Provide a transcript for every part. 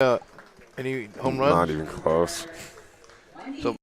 Any home runs? Not even close. So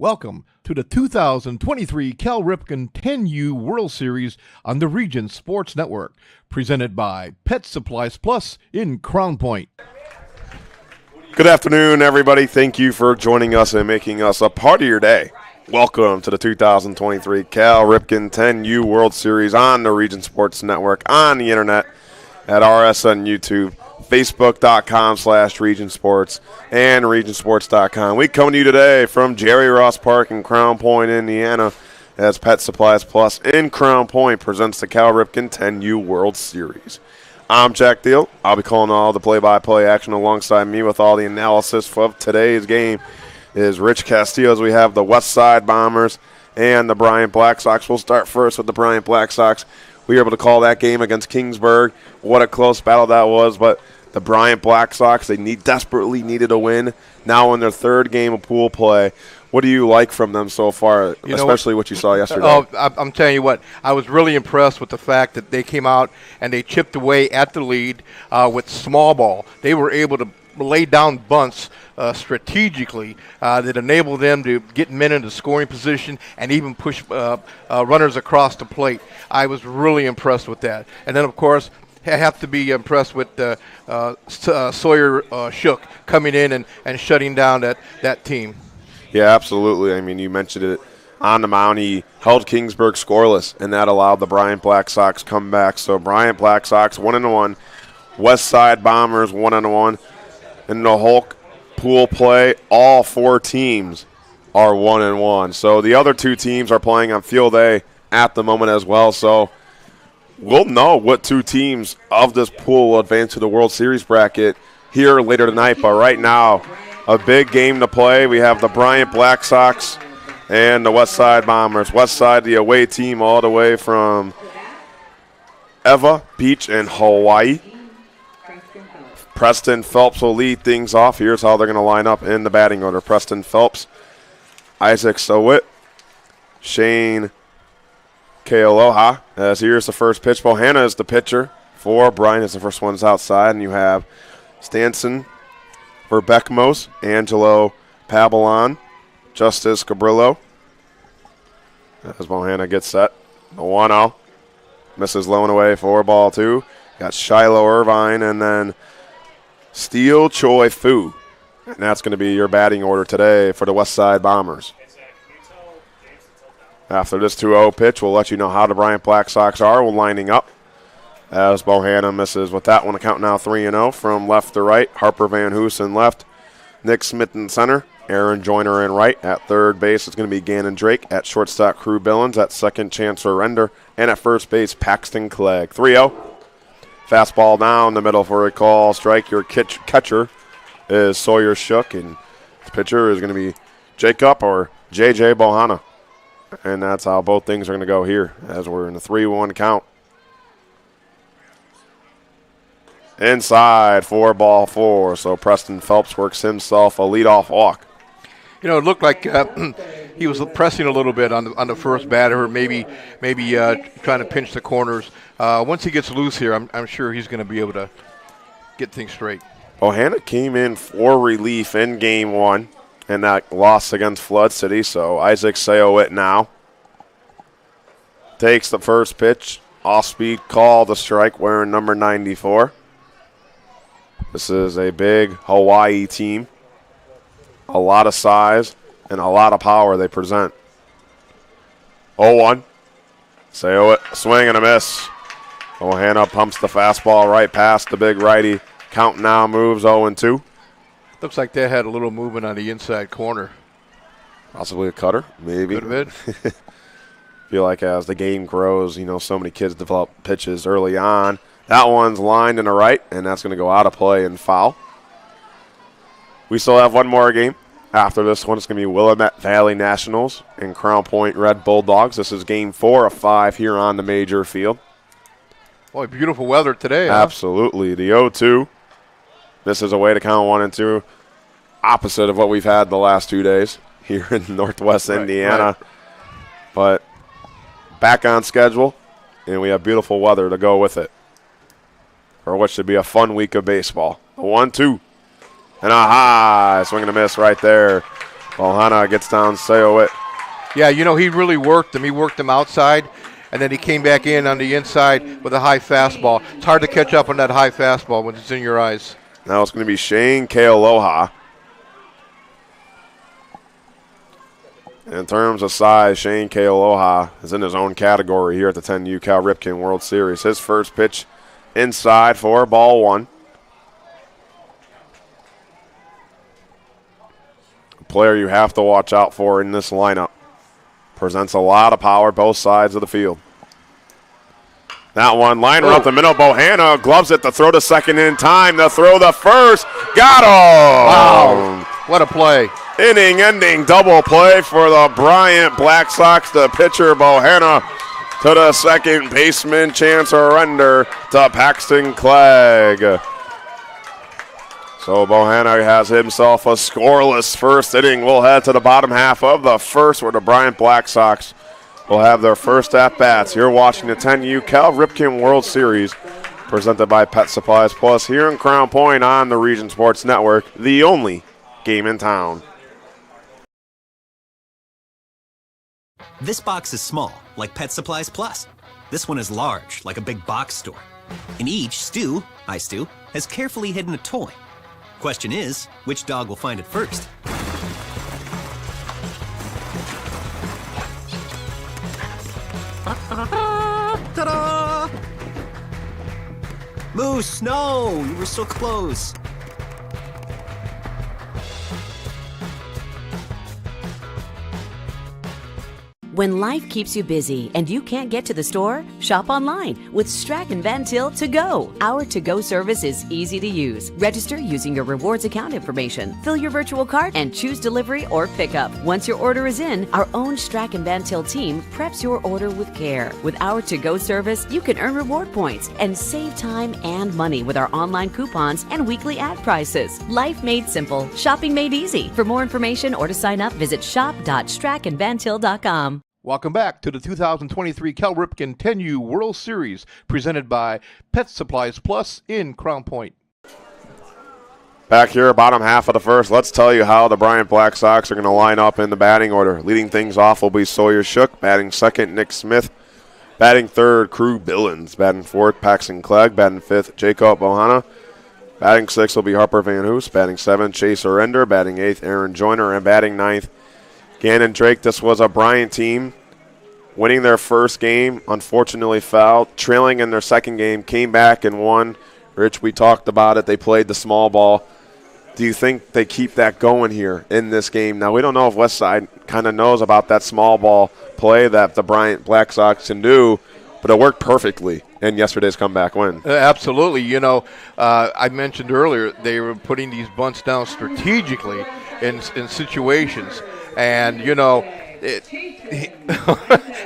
welcome to the 2023 Cal Ripken 10U World Series on the Region Sports Network, presented by Pet Supplies Plus in Crown Point. Good afternoon, everybody. Thank you for joining us and making us a part of your day. Welcome to the 2023 Cal Ripken 10U World Series on the Region Sports Network, on the internet, at RSN YouTube, Facebook.com/Region Sports, and RegionSports.com. We come to you today from Jerry Ross Park in Crown Point, Indiana, as Pet Supplies Plus in Crown Point presents the Cal Ripken 10U World Series. I'm Jack Deal. I'll be calling all the play-by-play action alongside me with all the analysis of today's game is Rich Castillo, as we have the Westside Bombers and the Bryant Black Sox. We'll start first with the Bryant Black Sox. We were able to call that game against Kingsburg. What a close battle that was, but the Bryant Black Sox, they desperately needed a win. Now in their third game of pool play, What do you like from them so far, especially what you saw yesterday? Oh, I'm telling you what, I was really impressed with the fact that they came out and they chipped away at the lead with small ball. They were able to lay down bunts strategically that enabled them to get men into scoring position and even push runners across the plate. I was really impressed with that. And then, of course, I have to be impressed with Sawyer Shook coming in and shutting down that team. Yeah, absolutely. I mean, you mentioned it on the mound. He held Kingsburg scoreless, and that allowed the Bryant Black Sox come back. So Bryant Black Sox 1-1, Westside Bombers 1-1. In the Hulk pool play, all 4 teams are 1-1. So the other 2 teams are playing on Field A at the moment as well. So we'll know what 2 teams of this pool will advance to the World Series bracket here later tonight. But right now, a big game to play. We have the Bryant Black Sox and the Westside Bombers. Westside, the away team all the way from Eva Beach in Hawaii. Preston Phelps will lead things off. Here's how they're going to line up in the batting order. Preston Phelps, Isaac Sowit, Shane Kealoha. As here's the first pitch. Bohanna is the pitcher for Bryant. As the first one's outside. And you have Stanson, Verbekmos, Angelo Pabalon, Justice Cabrillo. As Bohanna gets set. The 1-0. Misses low and away for ball 2. Got Shiloh Irvine and then Steele Choi Fu. And that's going to be your batting order today for the Westside Bombers. After this 2-0 pitch, we'll let you know how the Bryant Black Sox are lining up. As Bohanna misses with that one, a count now 3-0 from left to right. Harper Van Hoos in left. Nick Smith in center. Aaron Joyner in right. At third base, it's going to be Gannon Drake. At shortstop, Crew Billings. At second, Chancellor Render. And at first base, Paxton Clegg. 3-0. Fastball down the middle for a call. Strike. Your catcher is Sawyer Shook. And the pitcher is going to be Jacob or J.J. Bohanna. And that's how both things are going to go here as we're in the 3-1 count. Inside for ball 4. So Preston Phelps works himself a leadoff walk. You know, it looked like he was pressing a little bit on the first batter, maybe trying to pinch the corners. Once he gets loose here, I'm sure he's going to be able to get things straight. Bohanna came in for relief in game 1 in that loss against Flood City. So Isaac Sayowit now takes the first pitch. Off-speed call, the strike, wearing number 94. This is a big Hawaii team. A lot of size and a lot of power they present. 0-1. Sayowit, swing and a miss. Bohanna pumps the fastball right past the big righty. Count now moves 0-2. Looks like they had a little movement on the inside corner. Possibly a cutter, maybe. Could have been. Feel like as the game grows, you know, so many kids develop pitches early on. That one's lined in the right, and that's going to go out of play and foul. We still have one more game. After this one, it's going to be Willamette Valley Nationals and Crown Point Red Bulldogs. This is game 4 of 5 here on the major field. Boy, beautiful weather today. Absolutely. The 0-2. This is a way to count 1 and 2. Opposite of what we've had the last 2 days here in Northwest Indiana. Right. But back on schedule, and we have beautiful weather to go with it for what should be a fun week of baseball. The 1-2. And a high swing and a miss right there. Bohanna gets down Sayowit. Yeah, you know, he really worked him. He worked him outside, and then he came back in on the inside with a high fastball. It's hard to catch up on that high fastball when it's in your eyes. Now it's going to be Shane Kealoha. In terms of size, Shane Kealoha is in his own category here at the 10U Cal Ripken World Series. His first pitch inside for ball 1. A player you have to watch out for in this lineup. Presents a lot of power both sides of the field. That one, liner up the middle. Bohanna gloves it to throw to second in time. To throw the first. Got him! Wow, what a play. Inning-ending double play for the Bryant Black Sox. The pitcher, Bohanna, to the second baseman, Chance Render, to Paxton Clegg. So Bohanna has himself a scoreless first inning. We'll head to the bottom half of the first where the Bryant Black Sox will have their first at-bats. You're watching the 10U Cal Ripken World Series presented by Pet Supplies Plus here in Crown Point on the Region Sports Network, the only game in town. This box is small, like Pet Supplies Plus. This one is large, like a big box store. In each, Stu, hi Stu, has carefully hidden a toy. Question is, which dog will find it first? Ta-da! Moose, no! You were so close. When life keeps you busy and you can't get to the store, shop online with Strachan Van Til To Go. Our to-go service is easy to use. Register using your rewards account information, fill your virtual cart, and choose delivery or pickup. Once your order is in, our own Strachan Van Til team preps your order with care. With our to-go service, you can earn reward points and save time and money with our online coupons and weekly ad prices. Life made simple, shopping made easy. For more information or to sign up, visit shop.strachanvantil.com. Welcome back to the 2023 Cal Ripken 10U World Series presented by Pet Supplies Plus in Crown Point. Back here, bottom half of the first, let's tell you how the Bryant Black Sox are going to line up in the batting order. Leading things off will be Sawyer Shook. Batting second, Nick Smith. Batting third, Crew Billins. Batting fourth, Paxton Clegg. Batting fifth, Jacob Bohanna. Batting sixth will be Harper Van Hoos. Batting seventh, Chase Arender. Batting eighth, Aaron Joyner. And batting ninth, Gannon Drake. This was a Bryant team winning their first game, unfortunately fouled, trailing in their second game, came back and won. Rich, we talked about it. They played the small ball. Do you think they keep that going here in this game? Now, we don't know if Westside kind of knows about that small ball play that the Bryant Black Sox can do, but it worked perfectly in yesterday's comeback win. Absolutely. You know, I mentioned earlier they were putting these bunts down strategically in situations. And, you know,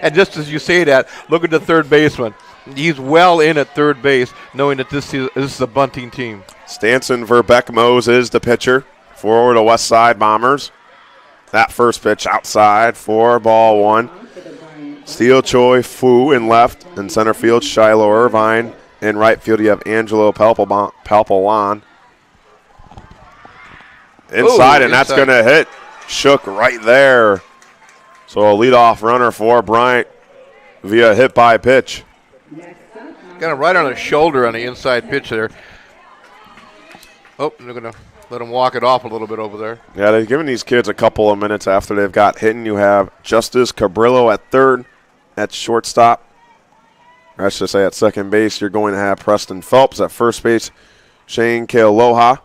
and just as you say that, look at the third baseman. He's well in at third base, knowing that this is a bunting team. Stanson Verbeck-Mose is the pitcher for the Westside Bombers. That first pitch outside for ball one. Steel Choi Fu in left. In center field, Shiloh Irvine. In right field, you have Angelo Palpalan. Inside, and that's going to hit Shook right there. So a leadoff runner for Bryant via hit by pitch. Got him right on the shoulder on the inside pitch there. Oh, they're going to let him walk it off a little bit over there. Yeah, they've given these kids a couple of minutes after they've got hit. And you have Justice Cabrillo at third, at shortstop. Or I should say at second base, you're going to have Preston Phelps at first base, Shane Kealoha.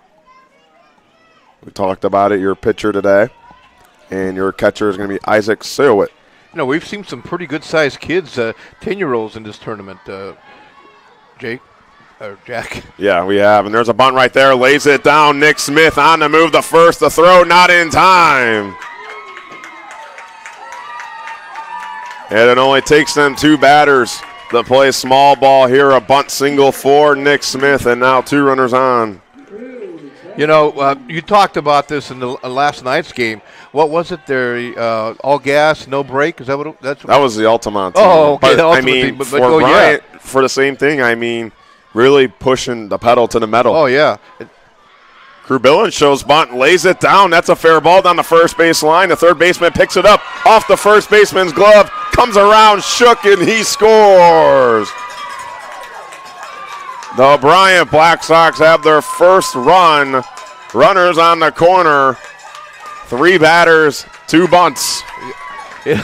We talked about it, your pitcher today. And your catcher is going to be Isaac Seowit. You know, we've seen some pretty good-sized kids, 10-year-olds in this tournament, Jack. Yeah, we have. And there's a bunt right there. Lays it down. Nick Smith on the move. The first, the throw, not in time. And it only takes them two batters to play small ball here. A bunt single for Nick Smith, and now two runners on. You know, you talked about this in the last night's game. What was it there? All gas, no break? Is that what? That was the Altamont team. Oh, okay. But, the Altamont team. For Bryant, for the same thing, really pushing the pedal to the metal. Oh, yeah. Crew Billins shows bunt, lays it down. That's a fair ball down the first base line. The third baseman picks it up off the first baseman's glove, comes around, Shook, and he scores. The Bryant Black Sox have their first run. Runners on the corner. Three batters, two bunts. Yeah,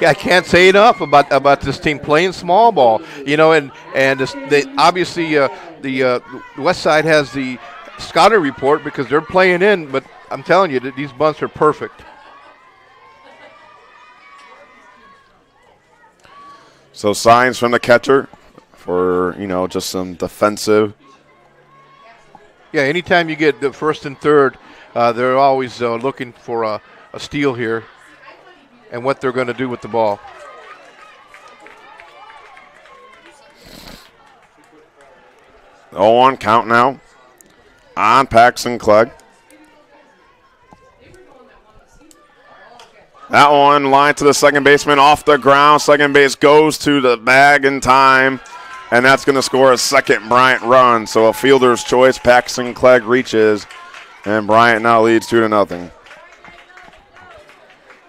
I can't say enough about this team playing small ball. You know, and obviously the Westside has the scouting report because they're playing in, but I'm telling you that these bunts are perfect. So signs from the catcher for, just some defensive. Yeah, anytime you get the first and third, they're always looking for a steal here and what they're going to do with the ball. Oh, on count now. on Paxton Clegg. That one line to the second baseman off the ground. Second base goes to the bag in time, and that's going to score a second Bryant run. So a fielder's choice. Paxton Clegg reaches, and Bryant now leads 2-0.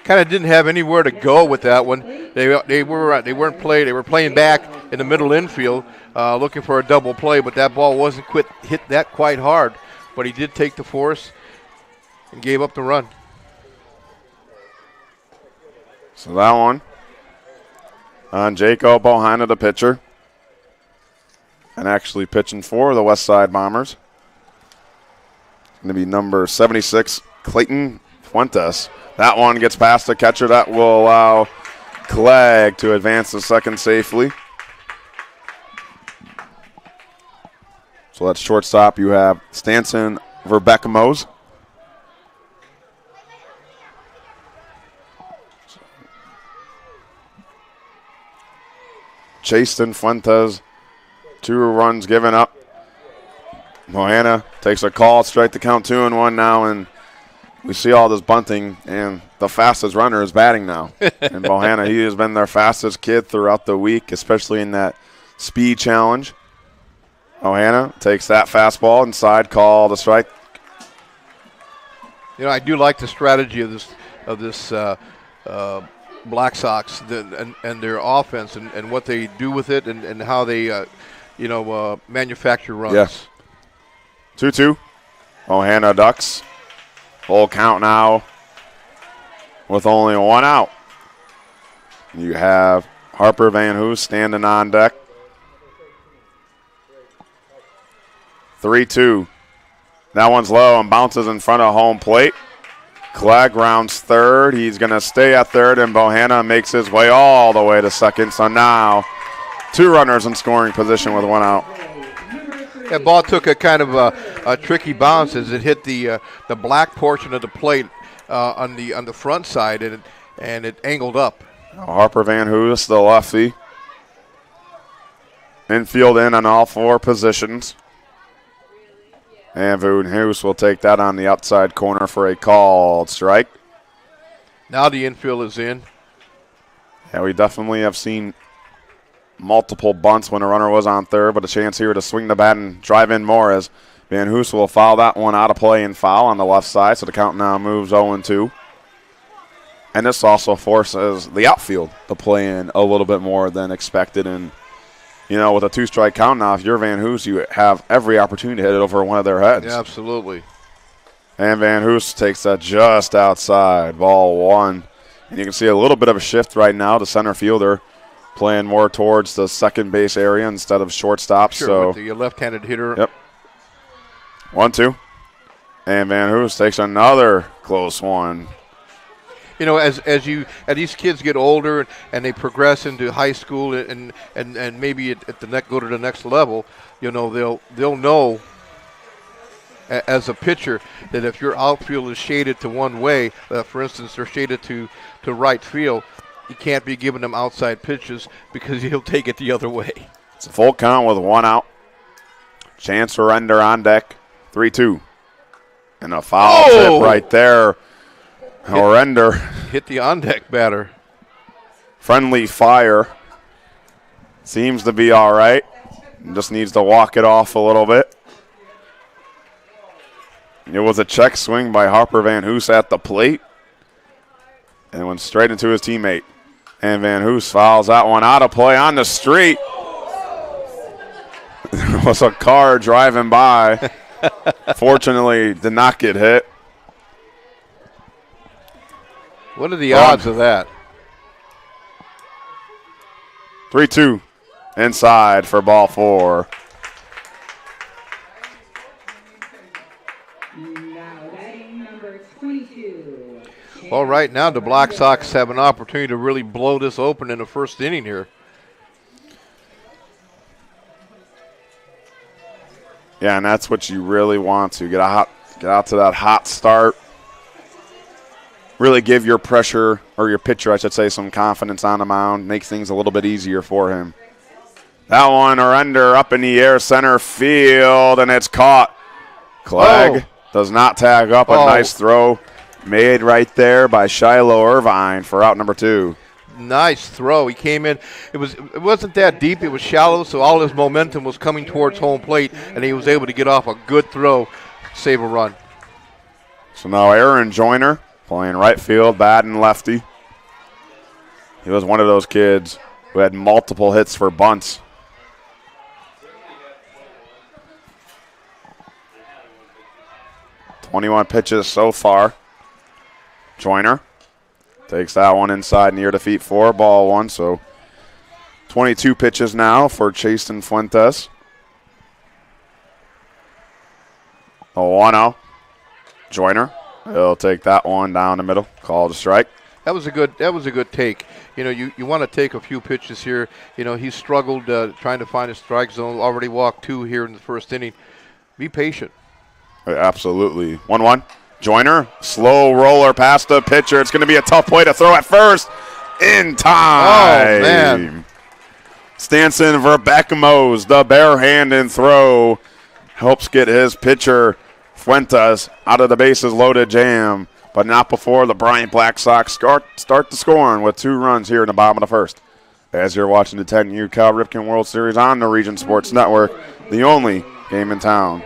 Kind of didn't have anywhere to go with that one. They weren't playing. They were playing back in the middle infield, looking for a double play, but that ball wasn't hit that quite hard. But he did take the force and gave up the run. So that one on Jacob Bohanna, the pitcher, and actually pitching for the Westside Bombers. Going to be number 76, Clayton Fuentes. That one gets past the catcher. That will allow Clegg to advance to second safely. So that's shortstop. You have Stanson Verbekamos. Chasten Fuentes, 2 runs given up. Bohanna takes a call, strike the count 2-1 now, and we see all this bunting, and the fastest runner is batting now. And Bohanna, he has been their fastest kid throughout the week, especially in that speed challenge. Bohanna takes that fastball inside, call the strike. You know, I do like the strategy of this Black Sox and their offense and what they do with it and how they, manufacture runs. Yes. 2-2. Bohanna ducks. Full count now with only 1 out. You have Harper Van Hoos standing on deck. 3-2. That one's low and bounces in front of home plate. Clegg rounds third. He's going to stay at third, and Bohanna makes his way all the way to second. So now 2 runners in scoring position with 1 out. That ball took a kind of a tricky bounce as it hit the black portion of the plate on the front side, and it angled up. Harper Van Hoos, the lefty. Infield in on all 4 positions. And Van Hoos will take that on the outside corner for a called strike. Now the infield is in. Yeah, we definitely have seen multiple bunts when a runner was on third, but a chance here to swing the bat and drive in more as Van Hoos will foul that one out of play and foul on the left side, so the count now moves 0-2. And this also forces the outfield to play in a little bit more than expected. And, you know, with a 2-strike count now, if you're Van Hoos, you have every opportunity to hit it over one of their heads. Yeah, absolutely. And Van Hoos takes that just outside, ball 1. And you can see a little bit of a shift right now. The center fielder playing more towards the second base area instead of shortstop. Sure, so with the left-handed hitter. Yep. 1-2. And Van Hoos takes another close one. You know, as these kids get older and they progress into high school and maybe go to the next level, you know, they'll know as a pitcher that if your outfield is shaded to one way, for instance, they're shaded to right field, you can't be giving them outside pitches because he'll take it the other way. It's a full count with 1 out. Chance surrender on deck. 3-2. And a foul tip right there. Horrender. Hit the on-deck batter. Friendly fire. Seems to be all right. Just needs to walk it off a little bit. It was a check swing by Harper Van Hoos at the plate. And went straight into his teammate. And Van Hoos fouls that one out of play on the street. There was a car driving by. Fortunately, did not get hit. What are the odds of that? 3-2 inside for ball 4. Well, right now the Black Sox have an opportunity to really blow this open in the first inning here. Yeah, and that's what you really want to get out to that hot start. Really give your pressure, or your pitcher, I should say, some confidence on the mound. Make things a little bit easier for him. That one or under up in the air, center field, and it's caught Clegg does not tag up. A nice throw made right there by Shiloh Irvine for out number 2. Nice throw. He came in. It wasn't that deep. It was shallow, so all his momentum was coming towards home plate, and he was able to get off a good throw, save a run. So now Aaron Joyner playing right field, batting lefty. He was one of those kids who had multiple hits for bunts. "21 pitches so far. Joyner takes that one inside near defeat 4, ball 1. So 22 pitches now for Chasten Fuentes. A 1-0. Joyner, he'll take that one down the middle. Called a strike. That was a good take. You know, you want to take a few pitches here. You know, he struggled trying to find a strike zone. Already walked 2 here in the first inning. Be patient. Absolutely. 1-1. Joyner, slow roller past the pitcher. It's going to be a tough play to throw at first. In time. Oh, man. Stanson Verbekamos, the bare-handed throw, helps get his pitcher Fuentes out of the bases loaded jam, but not before the Bryant Black Sox start the scoring with 2 runs here in the bottom of the first. As you're watching the 10U Cal Ripken World Series on the Region Sports Network, the only game in town.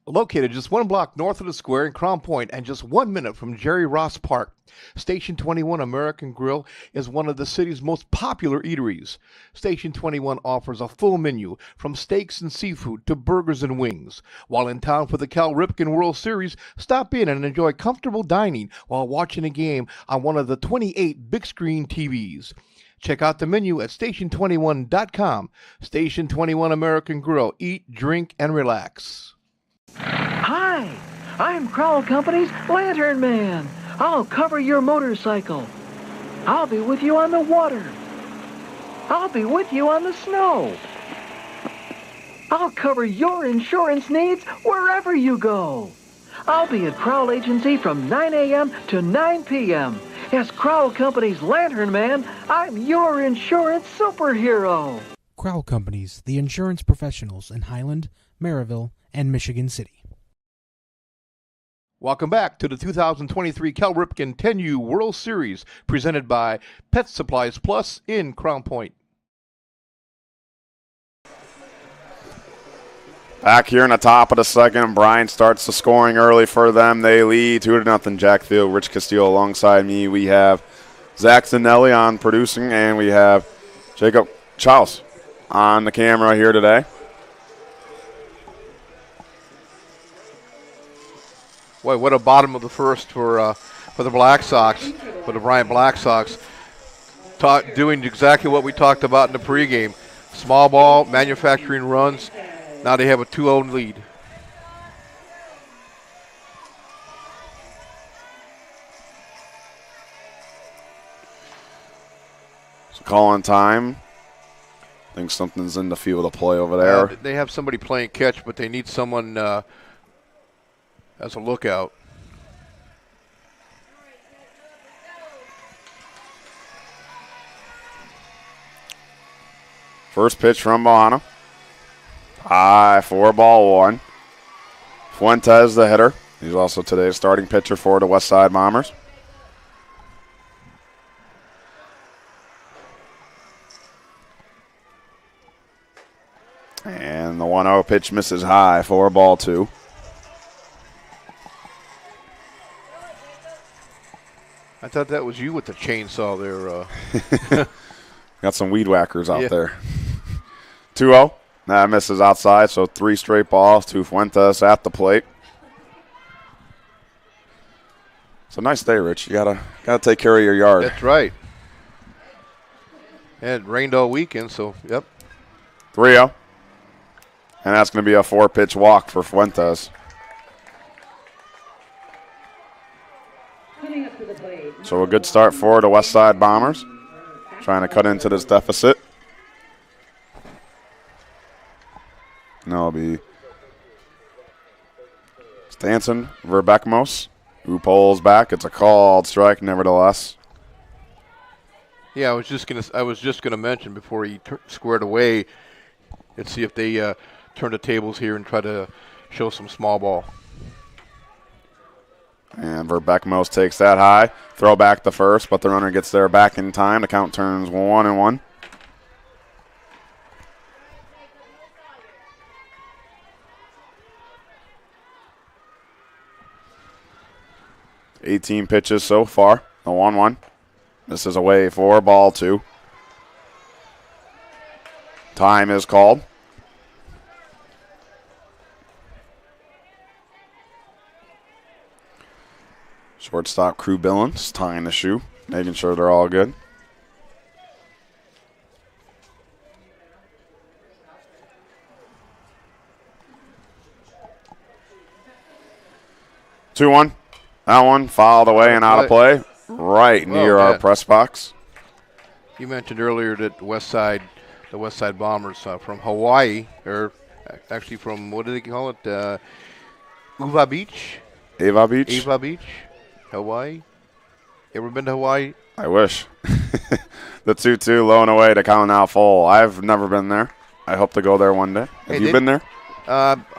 Located just 1 block north of the square in Crown Point and just 1 minute from Jerry Ross Park, Station 21 American Grill is one of the city's most popular eateries. Station 21 offers a full menu from steaks and seafood to burgers and wings. While in town for the Cal Ripken World Series, stop in and enjoy comfortable dining while watching a game on one of the 28 big screen TVs. Check out the menu at station21.com. Station 21 American Grill. Eat, drink, and relax. Hi, I'm Crowell Company's Lantern Man. I'll cover your motorcycle. I'll be with you on the water. I'll be with you on the snow. I'll cover your insurance needs wherever you go. I'll be at Crowell Agency from 9 a.m. to 9 p.m. As Crowell Company's Lantern Man, I'm your insurance superhero. Crowell Companies, the insurance professionals in Highland, Maryville, and Michigan City. Welcome back to the 2023 Cal Ripken 10U World Series, presented by Pet Supplies Plus in Crown Point. Back here in the top of the second, Bryant starts the scoring early for them. They lead 2-0. Jack Field, Rich Castillo alongside me. We have Zach Zanelli on producing, and we have Jacob Chaus on the camera here today. Boy, what a bottom of the first for the Black Sox, for the Bryant Black Sox. Doing exactly what we talked about in the pregame. Small ball, manufacturing runs. Now they have a 2-0 lead. So calling time. I think something's in the field of play over there. They have somebody playing catch, but they need someone as a lookout. First pitch from Bahana. High, 4-1. Fuentes, the hitter. He's also today's starting pitcher for the Westside Bombers. And the 1-0 pitch misses high, 4-2. I thought that was you with the chainsaw there. Got some weed whackers out there. 2-0. That misses outside, so 3 straight balls to Fuentes at the plate. It's a nice day, Rich. You gotta take care of your yard. That's right. And it rained all weekend, so yep. 3-0. And that's going to be a 4-pitch walk for Fuentes. So a good start for the Westside Bombers. Trying to cut into this deficit. And that'll be Stanson Verbekamos, who pulls back. It's a called strike, nevertheless. Yeah, I was just gonna mention before he squared away, and see if they turn the tables here and try to show some small ball. And Verbeckmos takes that high. Throw back the first, but the runner gets there back in time. The count turns 1-1. $18 pitches so far. The 1-1. This is away for ball 2. Time is called. Shortstop Crew Billings tying the shoe, making sure they're all good. Two one. That one fouled away and out of play, right near our press box. You mentioned earlier that the Westside Bombers from Hawaii, or actually from, what do they call it? Ava Beach, Hawaii. You ever been to Hawaii? I wish. The 2-2 low and away to count now full. I've never been there. I hope to go there one day. Have you been there?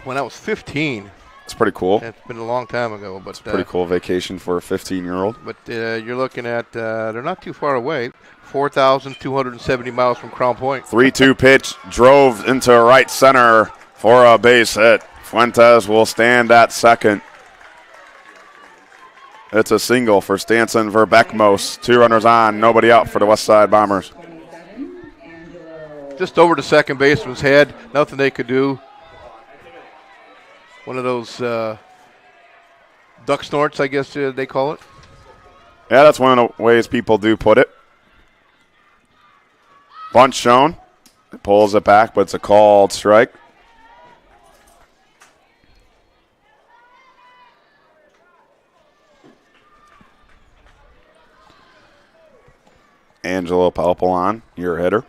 When I was 15. It's pretty cool. It's been a long time ago, but it's a pretty cool vacation for a 15-year-old. But you're looking at they're not too far away. 4,270 miles from Crown Point. 3-2 pitch drove into right center for a base hit. Fuentes will stand at second. It's a single for Stanson Verbeckmos. 2 runners on, nobody out for the Westside Bombers. Just over the second baseman's head. Nothing they could do. One of those duck snorts, I guess they call it. Yeah, that's one of the ways people do put it. Bunt shown. It pulls it back, but it's a called strike. Angelo Palpalon, your hitter,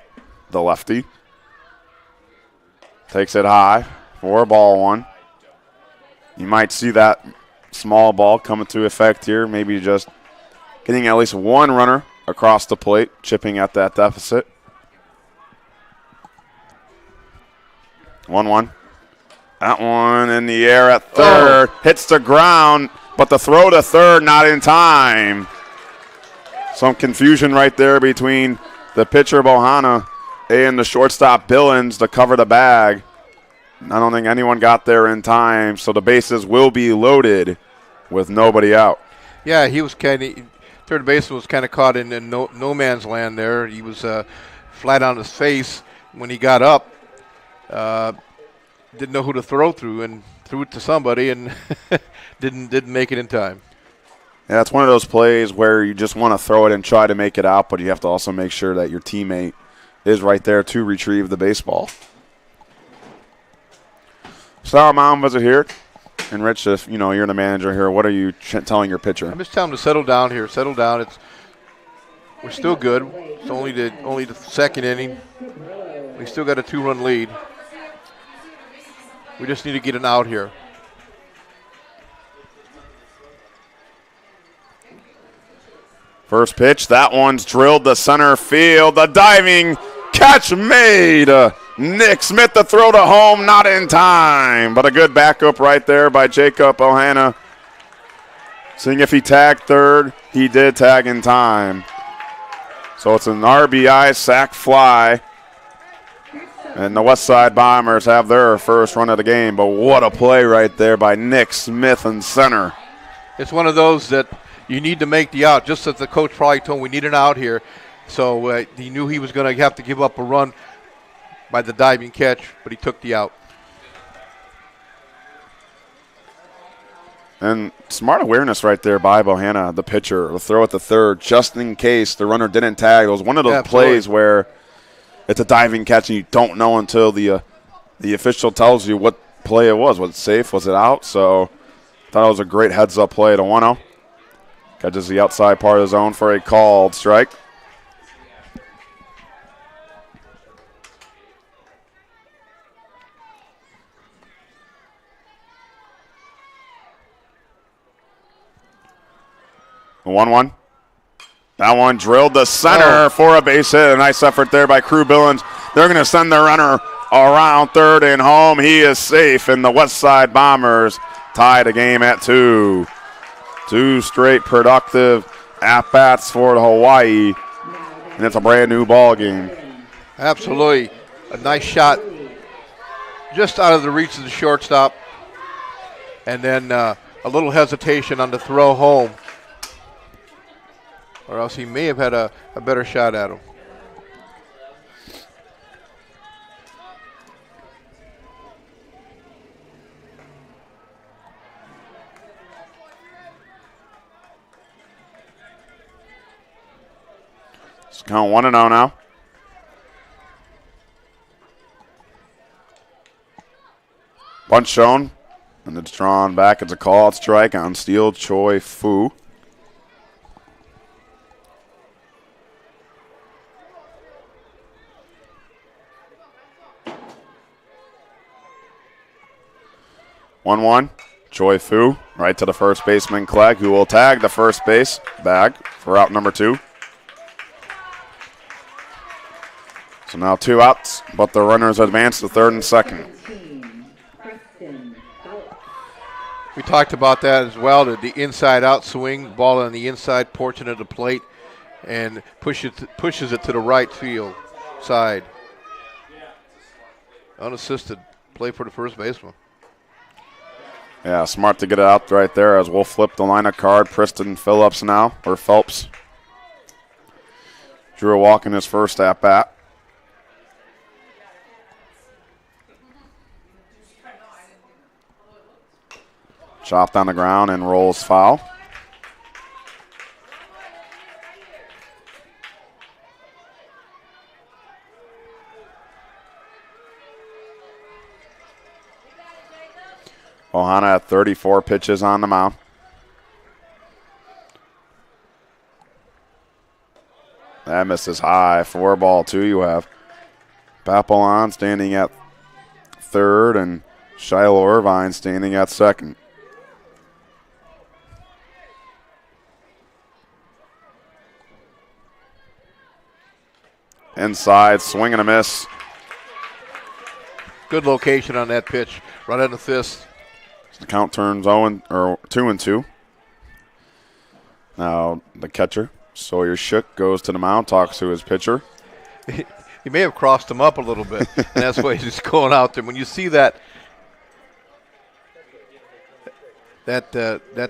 the lefty. Takes it high for ball 1. You might see that small ball coming to effect here, maybe just getting at least one runner across the plate, chipping at that deficit. 1-1. That one in the air at third. Hits the ground, but the throw to third not in time. Some confusion right there between the pitcher Bohanna and the shortstop Billings to cover the bag. I don't think anyone got there in time, so the bases will be loaded with nobody out. Yeah, he was third baseman was kind of caught in no man's land there. He was flat on his face when he got up. Didn't know who to throw through and threw it to somebody and didn't make it in time. Yeah, it's one of those plays where you just want to throw it and try to make it out, but you have to also make sure that your teammate is right there to retrieve the baseball. Sour Mound visit here. And Rich, if you're the manager here, what are you telling your pitcher? I'm just telling him to settle down here. Settle down. We're still good. It's only the second inning. We still got a 2-run lead. We just need to get an out here. First pitch, that one's drilled to center field. The diving catch made. Nick Smith, the throw to home, not in time. But a good backup right there by Jacob Bohanna. Seeing if he tagged third, he did tag in time. So it's an RBI sac fly. And the Westside Bombers have their first run of the game. But what a play right there by Nick Smith in center. It's one of those that you need to make the out, just as the coach probably told him we need an out here. So he knew he was going to have to give up a run by the diving catch, but he took the out. And smart awareness right there by Bohanna, the pitcher. The throw at the third, just in case the runner didn't tag. It was one of those plays where it's a diving catch and you don't know until the official tells you what play it was. Was it safe? Was it out? So I thought it was a great heads-up play to 1-0. Catches the outside part of the zone for a called strike. The 1-1. That one drilled to center for a base hit. A nice effort there by Crew Billings. They're going to send their runner around third and home. He is safe, and the Westside Bombers tie the game at 2. 2 straight productive at-bats for the Hawaii, and it's a brand-new ball game. Absolutely. A nice shot just out of the reach of the shortstop, and then a little hesitation on the throw home, or else he may have had a better shot at him. It's count 1-0 now. Bunch shown, and it's drawn back. It's a call-out strike on Steele Choi Fu. One. Choi Fu right to the first baseman Clegg, who will tag the first base bag for out number 2. So now 2 outs, but the runners advance to third and second. We talked about that as well, the inside-out swing, ball on the inside portion of the plate, and pushes it to the right field side. Unassisted play for the first baseman. Yeah, smart to get it out right there as we'll flip the lineup card. Preston Phillips now, or Phelps. Drew a walk in his first at-bat. Chopped on the ground and rolls foul. Ohana at 34 pitches on the mound. That misses high. 4-2 you have. Papillon standing at third and Shiloh Irvine standing at second. Inside, swing and a miss. Good location on that pitch, right on the fist. The count turns 2-2. Now the catcher, Sawyer Shook, goes to the mound, talks to his pitcher. He may have crossed him up a little bit, and that's why he's just going out there. When you see that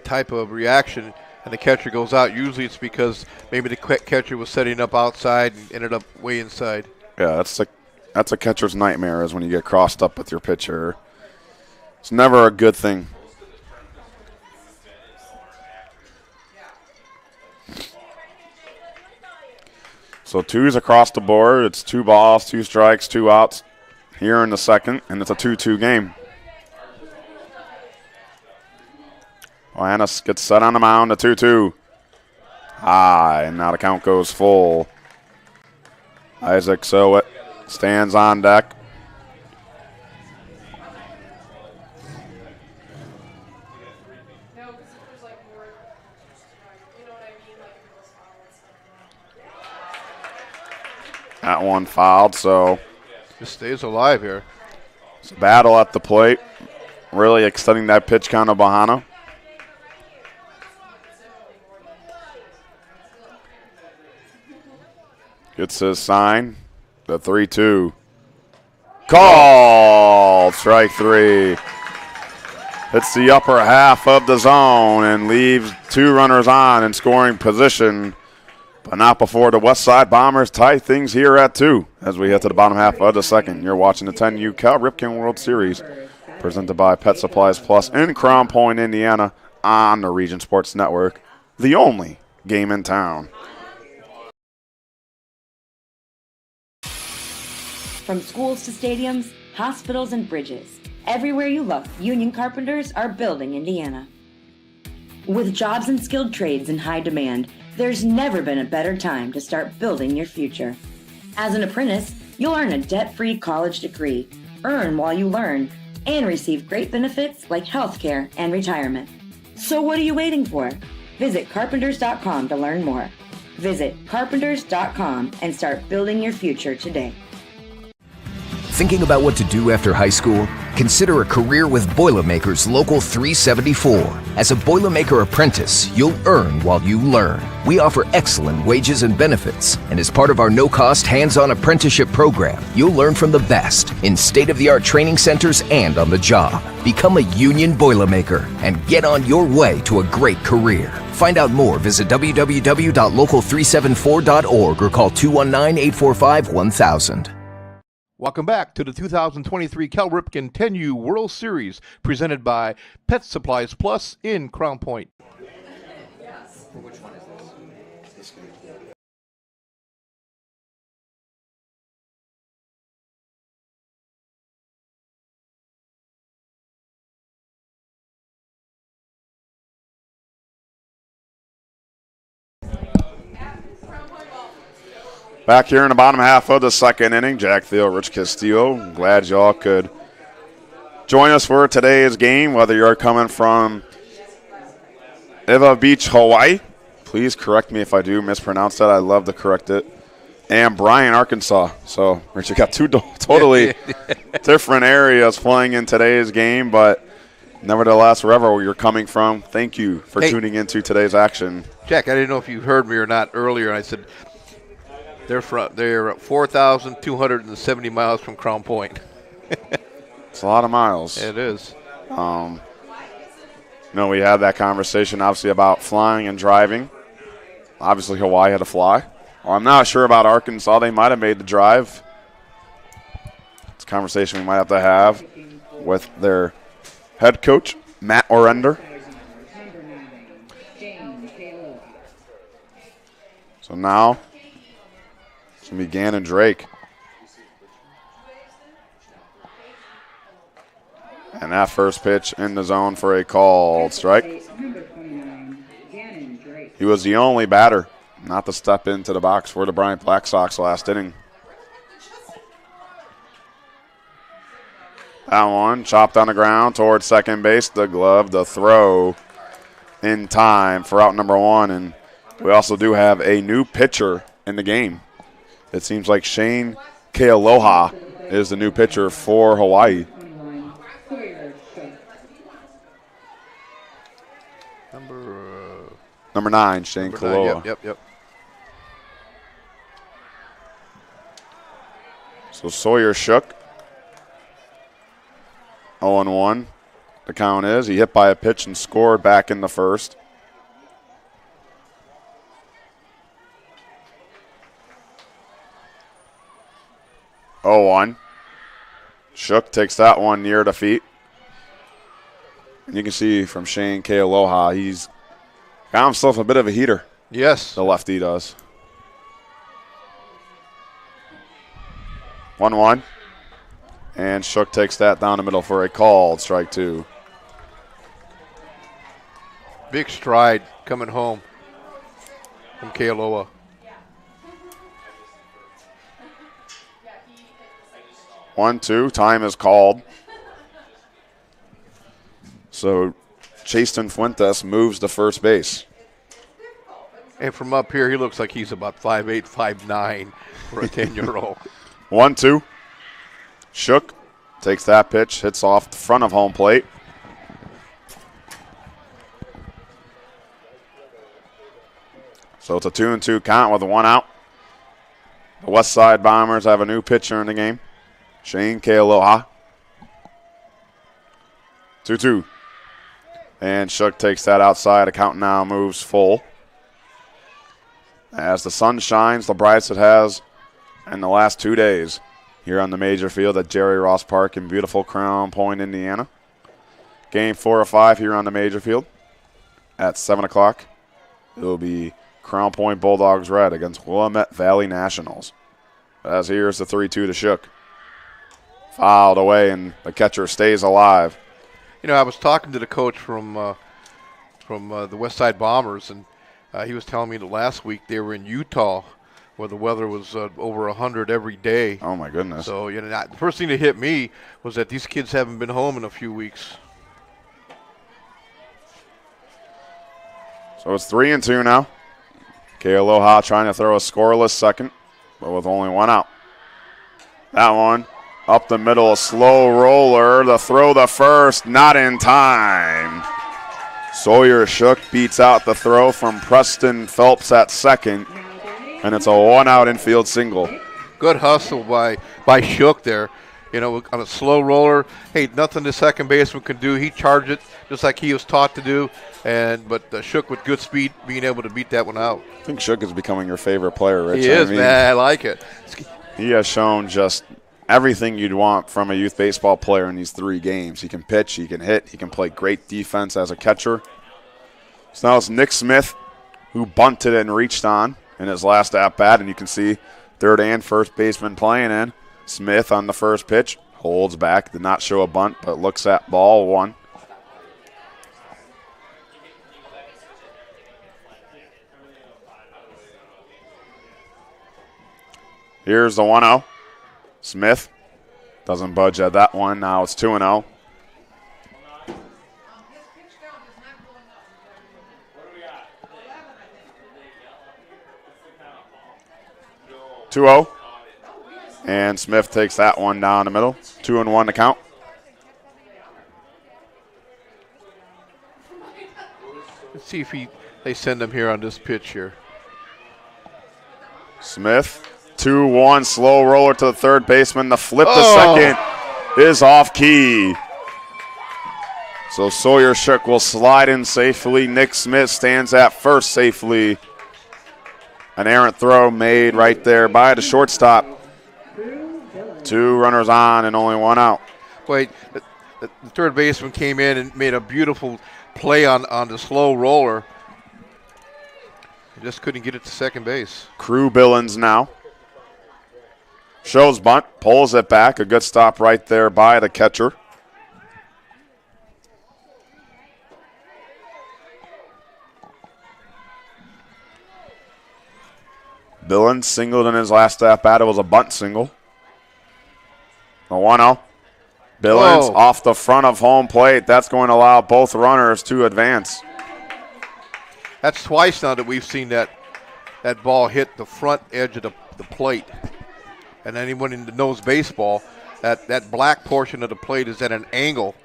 type of reaction and the catcher goes out, usually it's because maybe the catcher was setting up outside and ended up way inside. Yeah, that's a catcher's nightmare, is when you get crossed up with your pitcher. It's never a good thing. So 2's across the board. It's 2 balls, 2 strikes, 2 outs here in the second, and it's a 2-2 game. Johannes gets set on the mound, a 2-2. High, and now the count goes full. Isaac Sowett stands on deck. That one fouled, so just stays alive here. It's a battle at the plate, really extending that pitch count of Bahana. Gets his sign, the 3-2. Called, strike 3. Hits the upper half of the zone and leaves 2 runners on in scoring position, but not before the Westside Bombers tie things here at 2 as we head to the bottom half of the second. You're watching the 10U Cal Ripken World Series presented by Pet Supplies Plus in Crown Point, Indiana on the Region Sports Network, the only game in town. From schools to stadiums, hospitals and bridges, everywhere you look, union carpenters are building Indiana. With jobs and skilled trades in high demand, there's never been a better time to start building your future. As an apprentice, you'll earn a debt-free college degree, earn while you learn, and receive great benefits like healthcare and retirement. So what are you waiting for? Visit carpenters.com to learn more. Visit carpenters.com and start building your future today. Thinking about what to do after high school? Consider a career with Boilermakers Local 374. As a Boilermaker apprentice, you'll earn while you learn. We offer excellent wages and benefits, and as part of our no-cost hands-on apprenticeship program, you'll learn from the best in state-of-the-art training centers and on the job. Become a union Boilermaker and get on your way to a great career. Find out more, visit www.local374.org or call 219-845-1000. Welcome back to the 2023 Cal Ripken 10U World Series, presented by Pet Supplies Plus in Crown Point. Which one is this? Back here in the bottom half of the second inning, Jack Thiel, Rich Castillo. Glad y'all could join us for today's game, whether you're coming from Iva Beach, Hawaii. Please correct me if I do mispronounce that. I'd love to correct it. And Bryant, Arkansas. So, Rich, you got two totally different areas playing in today's game, but nevertheless, wherever you're coming from, thank you for tuning into today's action. Jack, I didn't know if you heard me or not earlier, and I said they're 4,270 miles from Crown Point. It's a lot of miles. It is. We had that conversation, obviously, about flying and driving. Obviously, Hawaii had to fly. Well, I'm not sure about Arkansas. They might have made the drive. It's a conversation we might have to have with their head coach, Matt Orender. So now it's going to be Gannon Drake. And that first pitch in the zone for a called strike. He was the only batter not to step into the box for the Bryant Black Sox last inning. That one chopped on the ground towards second base. The glove, the throw in time for out number one. And we also do have a new pitcher in the game. It seems like Shane Kealoha is the new pitcher for Hawaii. Number 9, Shane Kealoha. Yep. So Sawyer shook. 0-1. The count is. He hit by a pitch and scored back in the first. Shook takes that one near the feet. And you can see from Shane Kealoha, he's got himself a bit of a heater. Yes. The lefty does. 1-1. And Shook takes that down the middle for a called strike two. Big stride coming home from Kealoha. One, two. Time is called. So Chasten Fuentes moves to first base. And from up here, he looks like he's about 5'8", 5'9" for a 10-year-old. 1-2. Shook takes that pitch, hits off the front of home plate. So it's a 2-2 count with a 1 out. The Westside Bombers have a new pitcher in the game, Shane Kealoha. 2-2. And Shook takes that outside. The count now moves full. As the sun shines, the brightest it has in the last 2 days here on the major field at Jerry Ross Park in beautiful Crown Point, Indiana. Game 4 of 5 here on the major field at 7 o'clock. It will be Crown Point Bulldogs red against Willamette Valley Nationals. As here's the 3-2 to Shook. Fouled away, and the catcher stays alive. You know, I was talking to the coach from the Westside Bombers, and he was telling me that last week they were in Utah, where the weather was over 100 every day. Oh my goodness! So the first thing that hit me was that these kids haven't been home in a few weeks. So it's 3-2 now. Kealoha trying to throw a scoreless second, but with only 1 out. That one Up the middle, a slow roller. The throw, the first, not in time. Sawyer Shook beats out the throw from Preston Phelps at second, and it's a one-out infield single. Good hustle by Shook there. You know, on a slow roller, hey, nothing the second baseman can do. He charged it just like he was taught to do, but Shook with good speed being able to beat that one out. I think Shook is becoming your favorite player, Rich. He is, man. I like it. He has shown just everything you'd want from a youth baseball player in these 3 games. He can pitch, he can hit, he can play great defense as a catcher. So now it's Nick Smith who bunted and reached on in his last at-bat, and you can see third and first baseman playing in. Smith on the first pitch, holds back, did not show a bunt, but looks at ball 1. Here's the 1-0. Smith doesn't budge at that one. Now it's 2-0. And Smith takes that one down the middle. 2-1 to count. Let's see if they send him here on this pitch here. Smith, 2-1, slow roller to the third baseman. The flip to second is off key. So Sawyer Shook will slide in safely. Nick Smith stands at first safely. An errant throw made right there by the shortstop. 2 runners on and only 1 out. Wait, the third baseman came in and made a beautiful play on the slow roller. He just couldn't get it to second base. Crew Billings now. Shows bunt, pulls it back. A good stop right there by the catcher. Billings singled in his last at-bat. It was a bunt single. The 1-0. Billings off the front of home plate. That's going to allow both runners to advance. That's twice now that we've seen that ball hit the front edge of the plate. And anyone who knows baseball, that black portion of the plate is at an angle.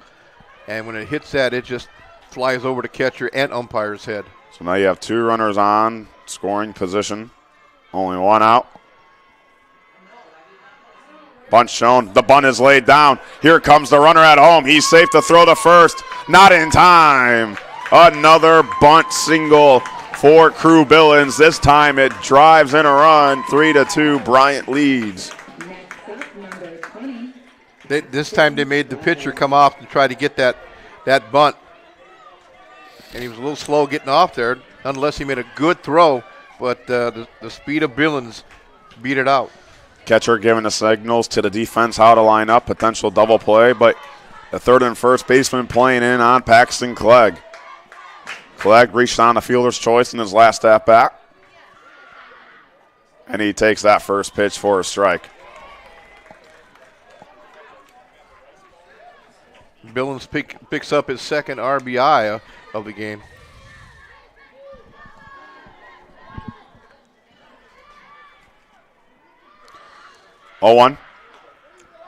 And when it hits that, it just flies over the catcher and umpire's head. So now you have 2 runners on scoring position. Only 1 out. Bunt shown. The bunt is laid down. Here comes the runner at home. He's safe to throw the first. Not in time. Another bunt single for Crew Billings. This time it drives in a run. 3-2. Bryant leads. This time they made the pitcher come off and try to get that bunt. And he was a little slow getting off there, unless he made a good throw. But the speed of Billings beat it out. Catcher giving the signals to the defense how to line up, potential double play, but the third and first baseman playing in on Paxton Clegg. Clegg reached on the fielder's choice in his last at-bat, and he takes that first pitch for a strike. Billings picks up his second RBI of the game. Oh, 0-1,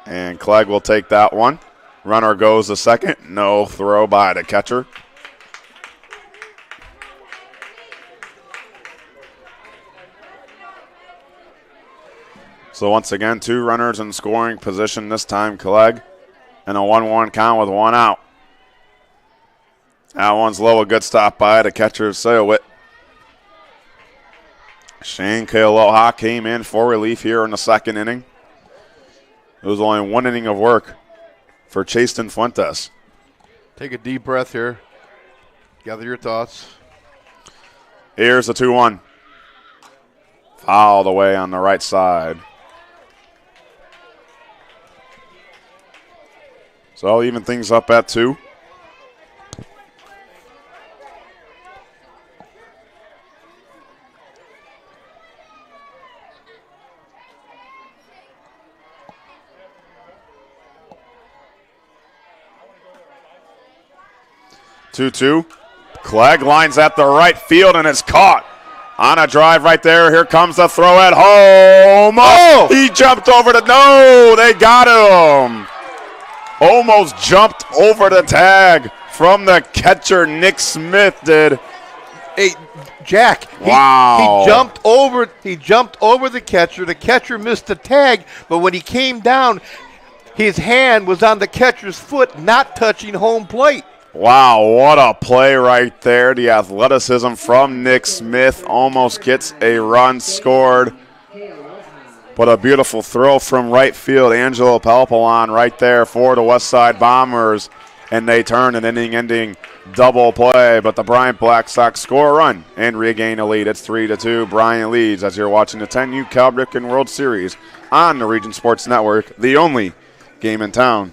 and Clegg will take that one. Runner goes to second. No throw by the catcher. So once again, 2 runners in scoring position, this time Clegg, and a 1-1 count with 1 out. That one's low, a good stop by the catcher, Sayowit. Shane Kealoha came in for relief here in the second inning. It was only 1 inning of work for Chaston Fuentes. Take a deep breath here. Gather your thoughts. Here's the 2-1. Foul away on the right side. So I'll even things up at 2. Clegg lines at the right field and it's caught On a drive right there. Here comes the throw at home. Oh! He jumped over the. No, they got him. Almost jumped over the tag from the catcher. Nick Smith did. Hey, Jack. Wow. He jumped over the catcher. The catcher missed the tag, but when he came down, his hand was on the catcher's foot, not touching home plate. Wow, what a play right there. The athleticism from Nick Smith almost gets a run scored. But a beautiful throw from right field. Angelo Palpalon right there for the Westside Bombers. And they turn an inning-ending double play. But the Bryant Black Sox score a run and regain a lead. It's 3-2. Bryant leads as you're watching the 10U Cal Ripken World Series on the Region Sports Network, the only game in town.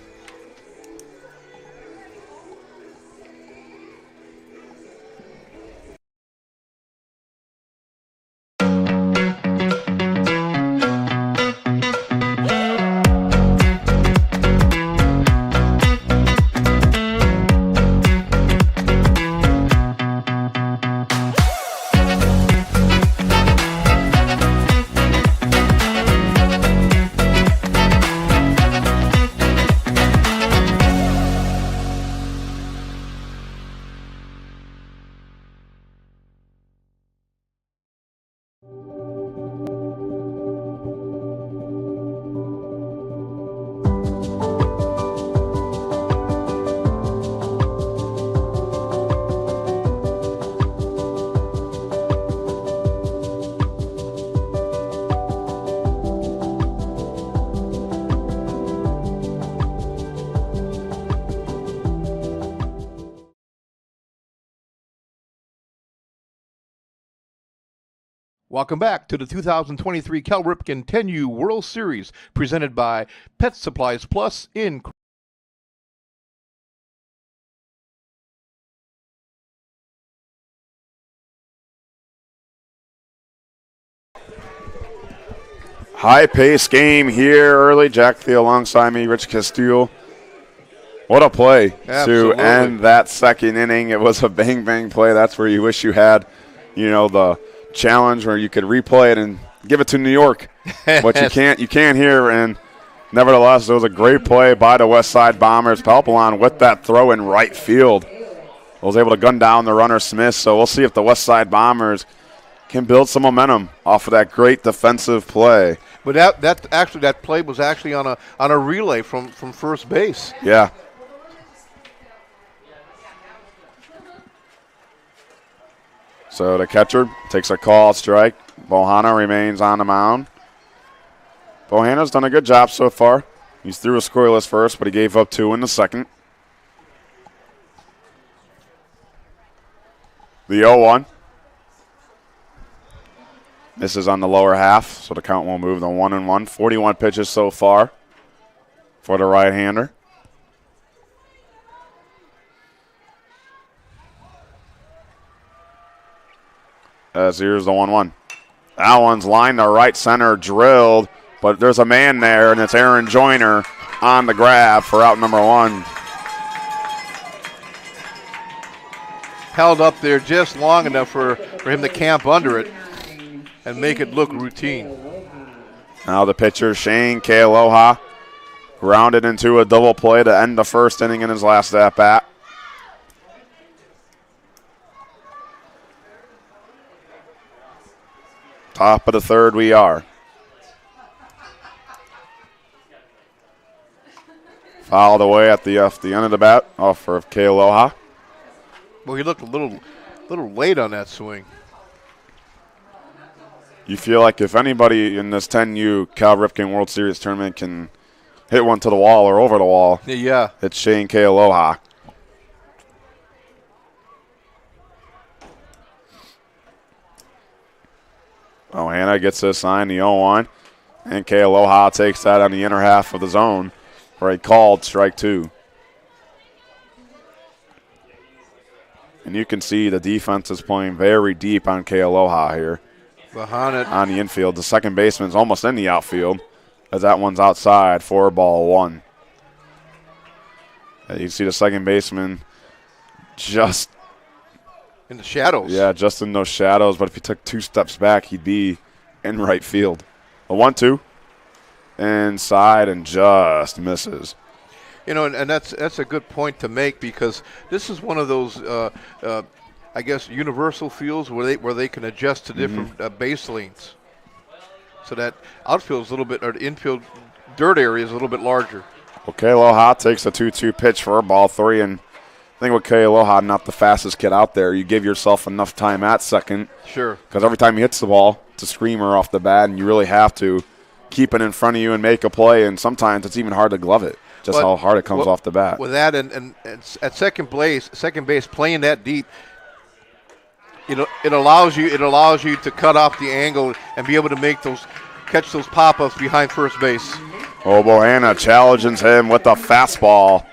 Welcome back to the 2023 Cal Ripken 10U World Series, presented by Pet Supplies Plus in. High-paced game here early. Jack Thiel alongside me, Rich Castillo. What a play Absolutely. to end that second inning. It was a bang-bang play. That's where you wish you had, the challenge where you could replay it and give it to New York. But you can't here. And nevertheless, it was a great play by the Westside Bombers. Palpalon with that throw in right field was able to gun down the runner Smith. So we'll see if the Westside Bombers can build some momentum off of that great defensive play. But that play was actually on a relay from first base. Yeah. So the catcher takes a call strike. Bohanna remains on the mound. Bohanna's done a good job so far. He's threw a scoreless first, but he gave up 2 in the second. The 0-1. This is on the lower half, so the count will move to 1-1. 41 pitches so far for the right-hander. As here's the 1-1. That one's lined to right center, drilled, but there's a man there, and it's Aaron Joyner on the grab for out number 1. Held up there just long enough for him to camp under it and make it look routine. Now the pitcher, Shane Kealoha, grounded into a double play to end the first inning in his last at-bat. Top of the third we are. Fouled away at the end of the bat off of Kealoha. Well, he looked a little late on that swing. You feel like if anybody in this 10U Cal Ripken World Series tournament can hit one to the wall or over the wall, yeah, it's Shane Kealoha. Oh, Hannah gets this sign, the 0-1. And Kealoha takes that on the inner half of the zone for a called strike 2. And you can see the defense is playing very deep on Kealoha here. Behind it. On the infield. The second baseman's almost in the outfield as that one's outside for ball 1. You see the second baseman just In the shadows. Yeah, just in those shadows. But if he took 2 steps back, he'd be in right field. A 1-2. Inside and just misses. You know, and that's a good point to make, because this is one of those, I guess, universal fields where they can adjust to different base lanes. So that outfield is a little bit, or the infield dirt area is a little bit larger. Okay, Aloha takes a 2-2 pitch for a ball 3, and I think with Kay Aloha, not the fastest kid out there, you give yourself enough time at second. Sure. Because every time he hits the ball, it's a screamer off the bat, and you really have to keep it in front of you and make a play, and sometimes it's even hard to glove it, just how hard it comes off the bat. With that, and at second base, playing that deep, it allows you to cut off the angle and be able to catch those pop-ups behind first base. Oh, Bohanna challenges him with a fastball,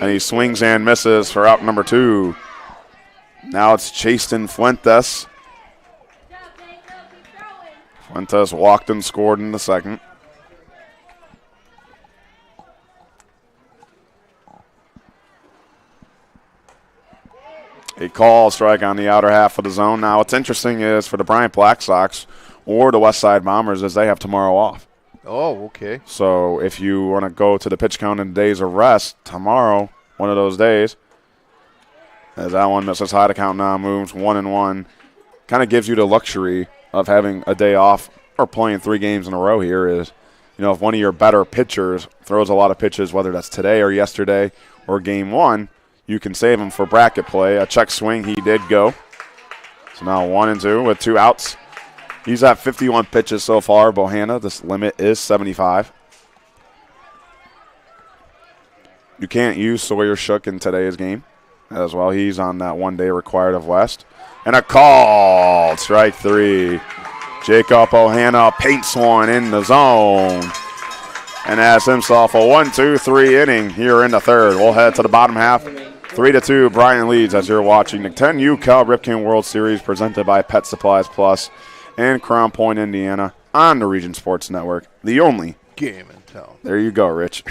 and he swings and misses for out number 2. Now it's Chasten Fuentes. Fuentes walked and scored in the second. A call strike on the outer half of the zone. Now what's interesting is for the Bryant Black Sox or the Westside Bombers is they have tomorrow off. Oh, okay. So if you want to go to the pitch count in days of rest, tomorrow, one of those days, as that one misses high, the count now moves 1-1. Kind of gives you the luxury of having a day off or playing 3 games in a row here is, if one of your better pitchers throws a lot of pitches, whether that's today or yesterday or game 1, you can save him for bracket play. A check swing, he did go. So now 1-2 with 2 outs. He's at 51 pitches so far, Bohanna. This limit is 75. You can't use Sawyer Shook in today's game as well. He's on that 1 day required of West. And a call, strike 3. Jacob Bohanna paints one in the zone and has himself a 1-2-3 inning here in the third. We'll head to the bottom half. 3-2, Bryant leads as you're watching the 10U Cal Ripken World Series presented by Pet Supplies Plus and Crown Point, Indiana on the Region Sports Network, the only game in town. There you go, Rich.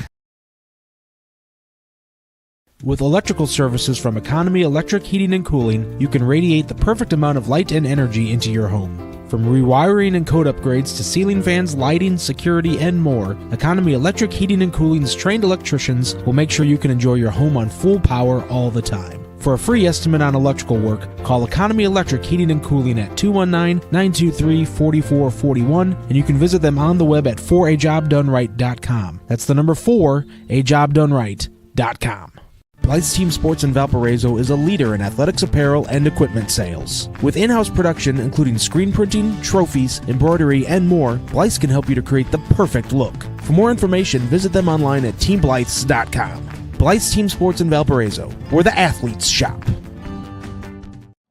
With electrical services from Economy Electric Heating and Cooling, you can radiate the perfect amount of light and energy into your home. From rewiring and code upgrades to ceiling fans, lighting, security, and more, Economy Electric Heating and Cooling's trained electricians will make sure you can enjoy your home on full power all the time. For a free estimate on electrical work, call Economy Electric Heating and Cooling at 219-923-4441, and you can visit them on the web at 4ajobdoneright.com. That's the number 4ajobdoneright.com. Blythe's Team Sports in Valparaiso is a leader in athletics apparel and equipment sales. With in-house production including screen printing, trophies, embroidery, and more, Blythe's can help you to create the perfect look. For more information, visit them online at teamblythes.com. Blythe's Team Sports in Valparaiso, where the athletes shop.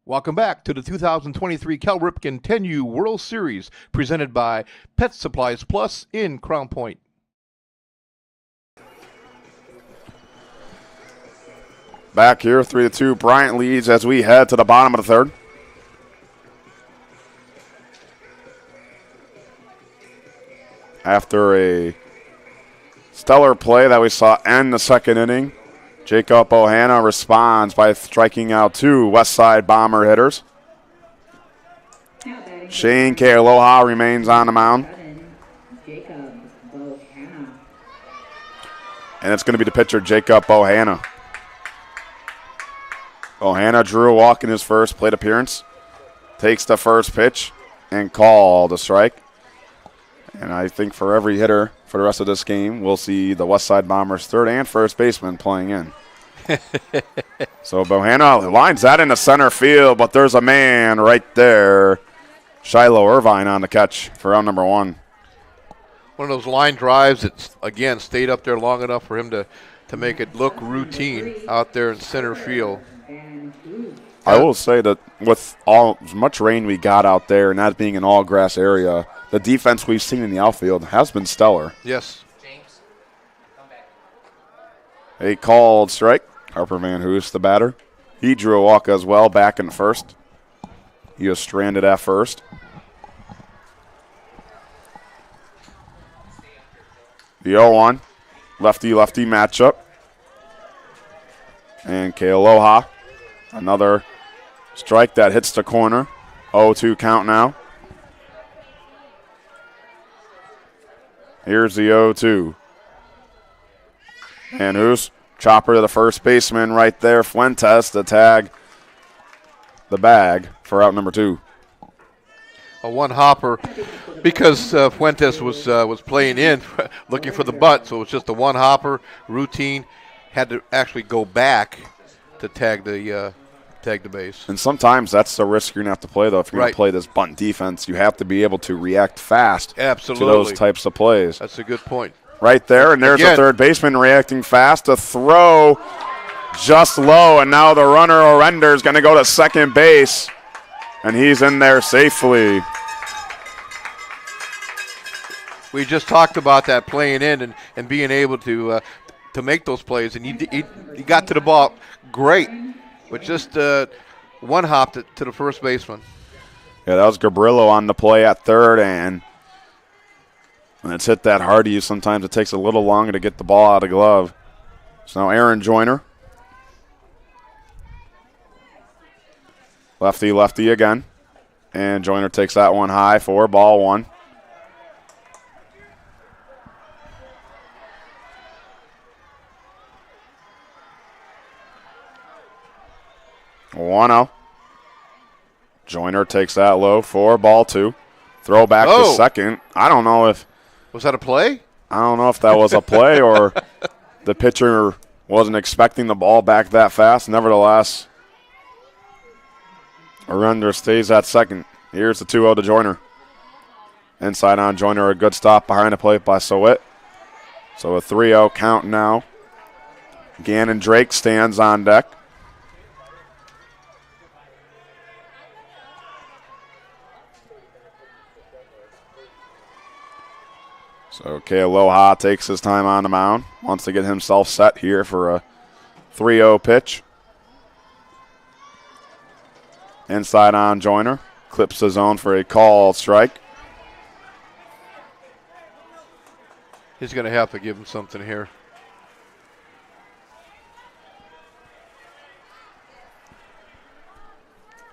Welcome back to the 2023 Cal Ripken 10U World Series presented by Pet Supplies Plus in Crown Point. Back here, 3-2. Bryant leads as we head to the bottom of the third. After a stellar play that we saw end the second inning, Jacob Bohanna responds by striking out 2 Westside Bomber hitters. Shane K. Aloha remains on the mound. And it's going to be the pitcher, Jacob Bohanna. Bohanna drew a walk in his first plate appearance. Takes the first pitch and called a strike. And I think for every hitter for the rest of this game, we'll see the Westside Bombers' third and first baseman playing in. So Bohanna lines that into center field, but there's a man right there. Shiloh Irvine on the catch for out number 1. One of those line drives that, again, stayed up there long enough for him to make it look routine out there in center field. I will say that with as much rain we got out there and that being an all-grass area, the defense we've seen in the outfield has been stellar. Yes. A called strike. Harper Van Hoos, the batter. He drew a walk as well back in first. He was stranded at first. The 0-1. Lefty-lefty matchup. And K. Aloha, another Strike that hits the corner. 0-2 count now. Here's the 0-2. And who's chopper to the first baseman right there. Fuentes to tag the bag for out number 2. A one hopper because Fuentes was playing in looking for the bunt, so it was just a one hopper routine. Had to actually go back to tag the base. And sometimes that's the risk you're going to have to play, though. If you're going to play this bunt defense, you have to be able to react fast to those types of plays. That's a good point. Right there, and there's the third baseman reacting fast. A throw just low, and now the runner, Orender, is going to go to second base, and he's in there safely. We just talked about that playing in and being able to make those plays, and he got to the ball great, with just one hop to the first baseman. Yeah, that was Gabrillo on the play at third, and when it's hit that hard to you, sometimes it takes a little longer to get the ball out of the glove. So now Aaron Joyner. Lefty again. And Joyner takes that one high for ball 1. Joyner takes that low for ball 2. Throw back to second. I don't know if. Was that a play? I don't know if that was a play or the pitcher wasn't expecting the ball back that fast. Nevertheless, Orender stays at second. Here's the 2-0 to Joyner. Inside on Joyner, a good stop behind the plate by Sowit. So a 3-0 count now. Gannon Drake stands on deck. So Kealoha takes his time on the mound. Wants to get himself set here for a 3-0 pitch. Inside on Joyner. Clips the zone for a called strike. He's going to have to give him something here.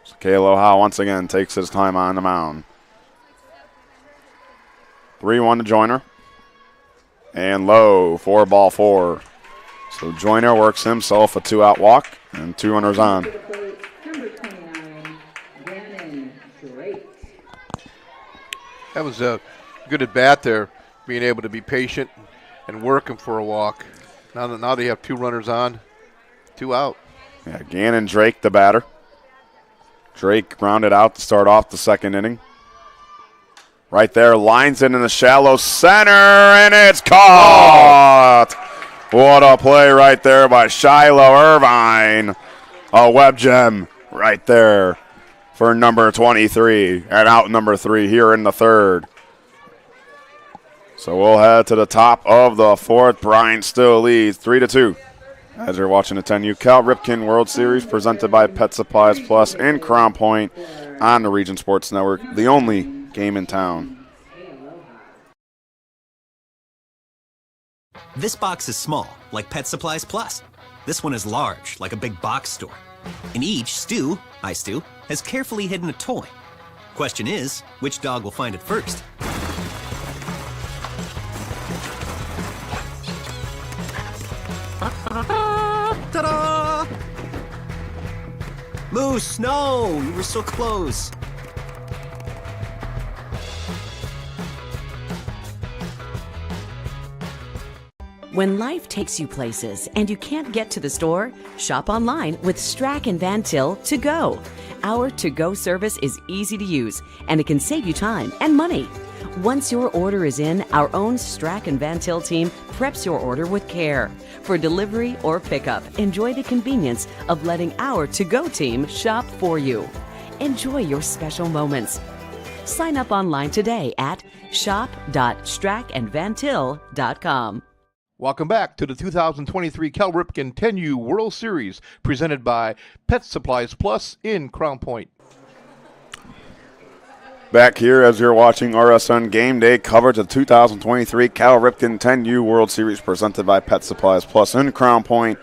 So Kealoha once again takes his time on the mound. 3-1 to Joyner. And low for ball 4. So Joyner works himself a 2-out walk and 2 runners on. That was a good at bat there, being able to be patient and working for a walk. Now they have 2 runners on, 2 out. Yeah, Gannon Drake, the batter. Drake grounded out to start off the second inning. Right there, lines it in the shallow center, and it's caught. What a play right there by Shiloh Irvine. A web gem right there for number 23 and out number 3 here in the third. So we'll head to the top of the 4th. Bryant still leads 3-2. As you're watching the 10U Cal Ripken World Series presented by Pet Supplies Plus in Crown Point on the Region Sports Network, the only game in town. This box is small, like Pet Supplies Plus. This one is large, like a big box store. In each, Stu, has carefully hidden a toy. Question is, which dog will find it first? Ta-da! Moose, no! You were so close. When life takes you places and you can't get to the store, shop online with Strack and Van Til To Go. Our to-go service is easy to use, and it can save you time and money. Once your order is in, our own Strack and Van Til team preps your order with care. For delivery or pickup, enjoy the convenience of letting our to-go team shop for you. Enjoy your special moments. Sign up online today at shop.strackandvantil.com. Welcome back to the 2023 Cal Ripken 10U World Series presented by Pet Supplies Plus in Crown Point. Back here as you're watching RSN Game Day coverage of 2023 Cal Ripken 10U World Series presented by Pet Supplies Plus in Crown Point.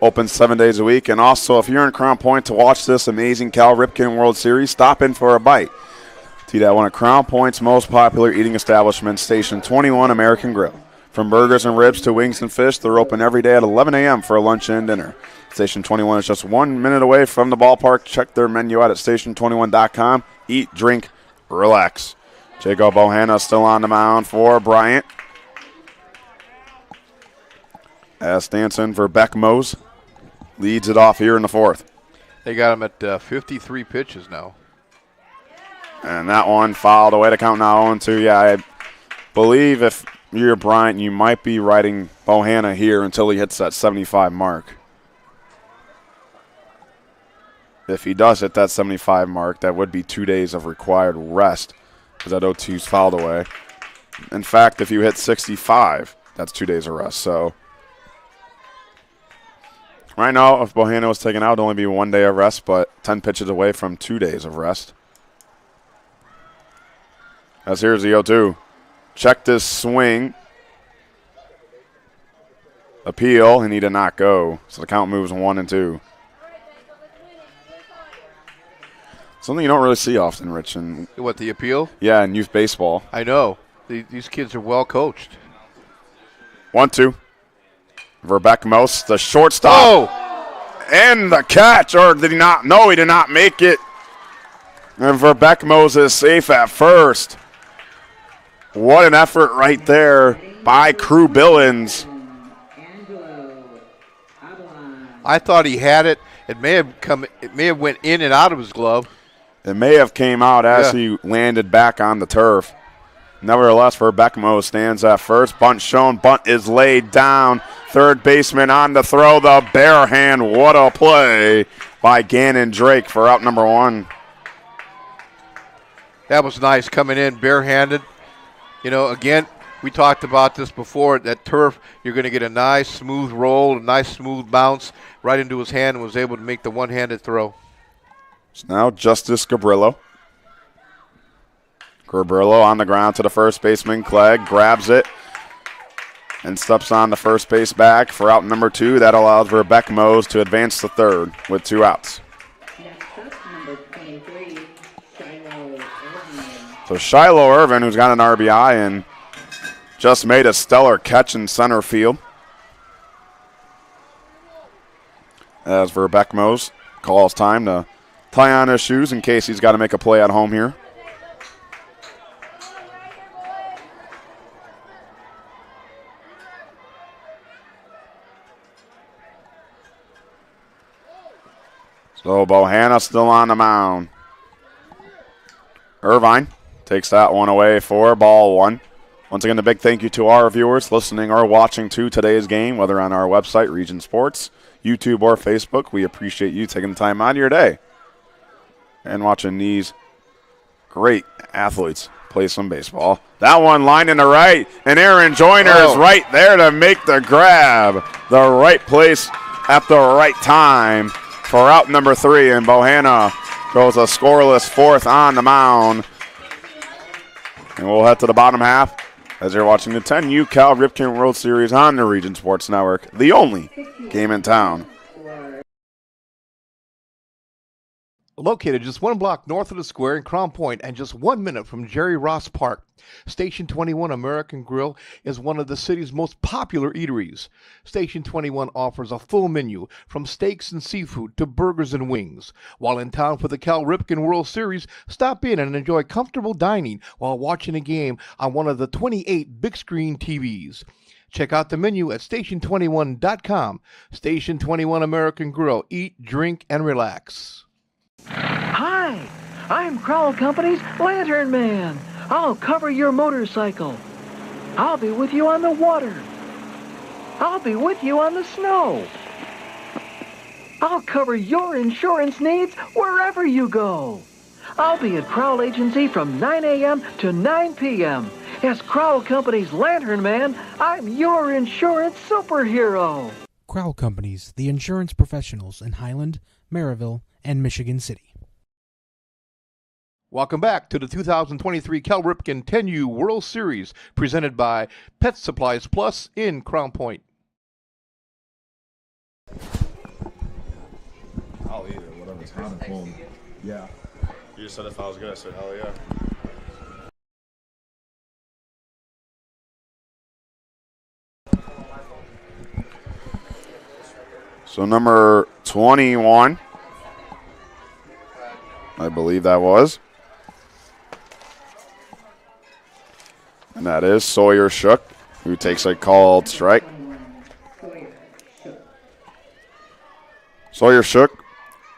Open 7 days a week. And also, if you're in Crown Point to watch this amazing Cal Ripken World Series, stop in for a bite. To eat at one of Crown Point's most popular eating establishments, Station 21 American Grill. From burgers and ribs to wings and fish, they're open every day at 11 a.m. for a lunch and dinner. Station 21 is just 1 minute away from the ballpark. Check their menu out at station21.com. Eat, drink, relax. Jacob Bohanna still on the mound for Bryant. As Stanson for Beckmose leads it off here in the fourth. They got him at 53 pitches now. And that one fouled away to count now 0-2. Yeah, I believe if you're Bryant, you might be riding Bohanna here until he hits that 75 mark. If he does hit that 75 mark, that would be 2 days of required rest because that 0-2's fouled away. In fact, if you hit 65, that's 2 days of rest. So right now, if Bohanna was taken out, it would only be 1 day of rest, but 10 pitches away from 2 days of rest. As here's the 0-2. Check this swing. Appeal, and he did not go. So the count moves 1-2. Something you don't really see often, Rich. What, the appeal? Yeah, in youth baseball. I know. These kids are well coached. 1-2. Verbeckmose, the shortstop. Oh! And the catch, or did he not? No, he did not make it. And Verbeckmose is safe at first. What an effort right there by Crew Billings. I thought he had it. It may have went in and out of his glove. It may have came out as he landed back on the turf. Nevertheless, Verbeckmose stands at first. Bunt shown. Bunt is laid down. Third baseman on the throw. The bare hand. What a play by Gannon Drake for out number 1. That was nice coming in barehanded. You know, again, we talked about this before. That turf, you're going to get a nice smooth roll, a nice smooth bounce right into his hand, and was able to make the one-handed throw. So now Justice Gabrillo. Gabrillo on the ground to the first baseman. Clegg grabs it and steps on the first base bag for out number 2. That allows Verbeckmose to advance to third with 2 outs. So Shiloh Irvin, who's got an RBI and just made a stellar catch in center field. As Verbeckmose calls time to tie on his shoes in case he's got to make a play at home here. So Bohanna still on the mound. Irvine takes that one away for ball 1. Once again, a big thank you to our viewers listening or watching to today's game, whether on our website, Region Sports, YouTube, or Facebook. We appreciate you taking the time out of your day and watching these great athletes play some baseball. That one lined in the right, and Aaron Joyner is right there to make the grab. The right place at the right time for out number 3, and Bohanna goes a scoreless 4th on the mound. And we'll head to the bottom half as you're watching the 10U Cal Ripken World Series on the Region Sports Network, the only game in town. Located just 1 block north of the square in Crown Point and just 1 minute from Jerry Ross Park, Station 21 American Grill is one of the city's most popular eateries. Station 21 offers a full menu from steaks and seafood to burgers and wings. While in town for the Cal Ripken World Series, stop in and enjoy comfortable dining while watching a game on one of the 28 big screen TVs. Check out the menu at station21.com. Station 21 American Grill. Eat, drink, and relax. Hi, I'm Crowell Company's Lantern Man. I'll cover your motorcycle. I'll be with you on the water. I'll be with you on the snow. I'll cover your insurance needs wherever you go. I'll be at Crowell Agency from 9 a.m. to 9 p.m. As Crowell Company's Lantern Man, I'm your insurance superhero. Crowell Companies, the insurance professionals in Highland, Maryville, and Michigan City. Welcome back to the 2023 Cal Ripken 10U World Series presented by Pet Supplies Plus in Crown Point. It's hot and cold. Yeah. You just said if I was good, I said, hell yeah. So number 21, I believe that was. And that is Sawyer Shook, who takes a called strike. Sawyer Shook,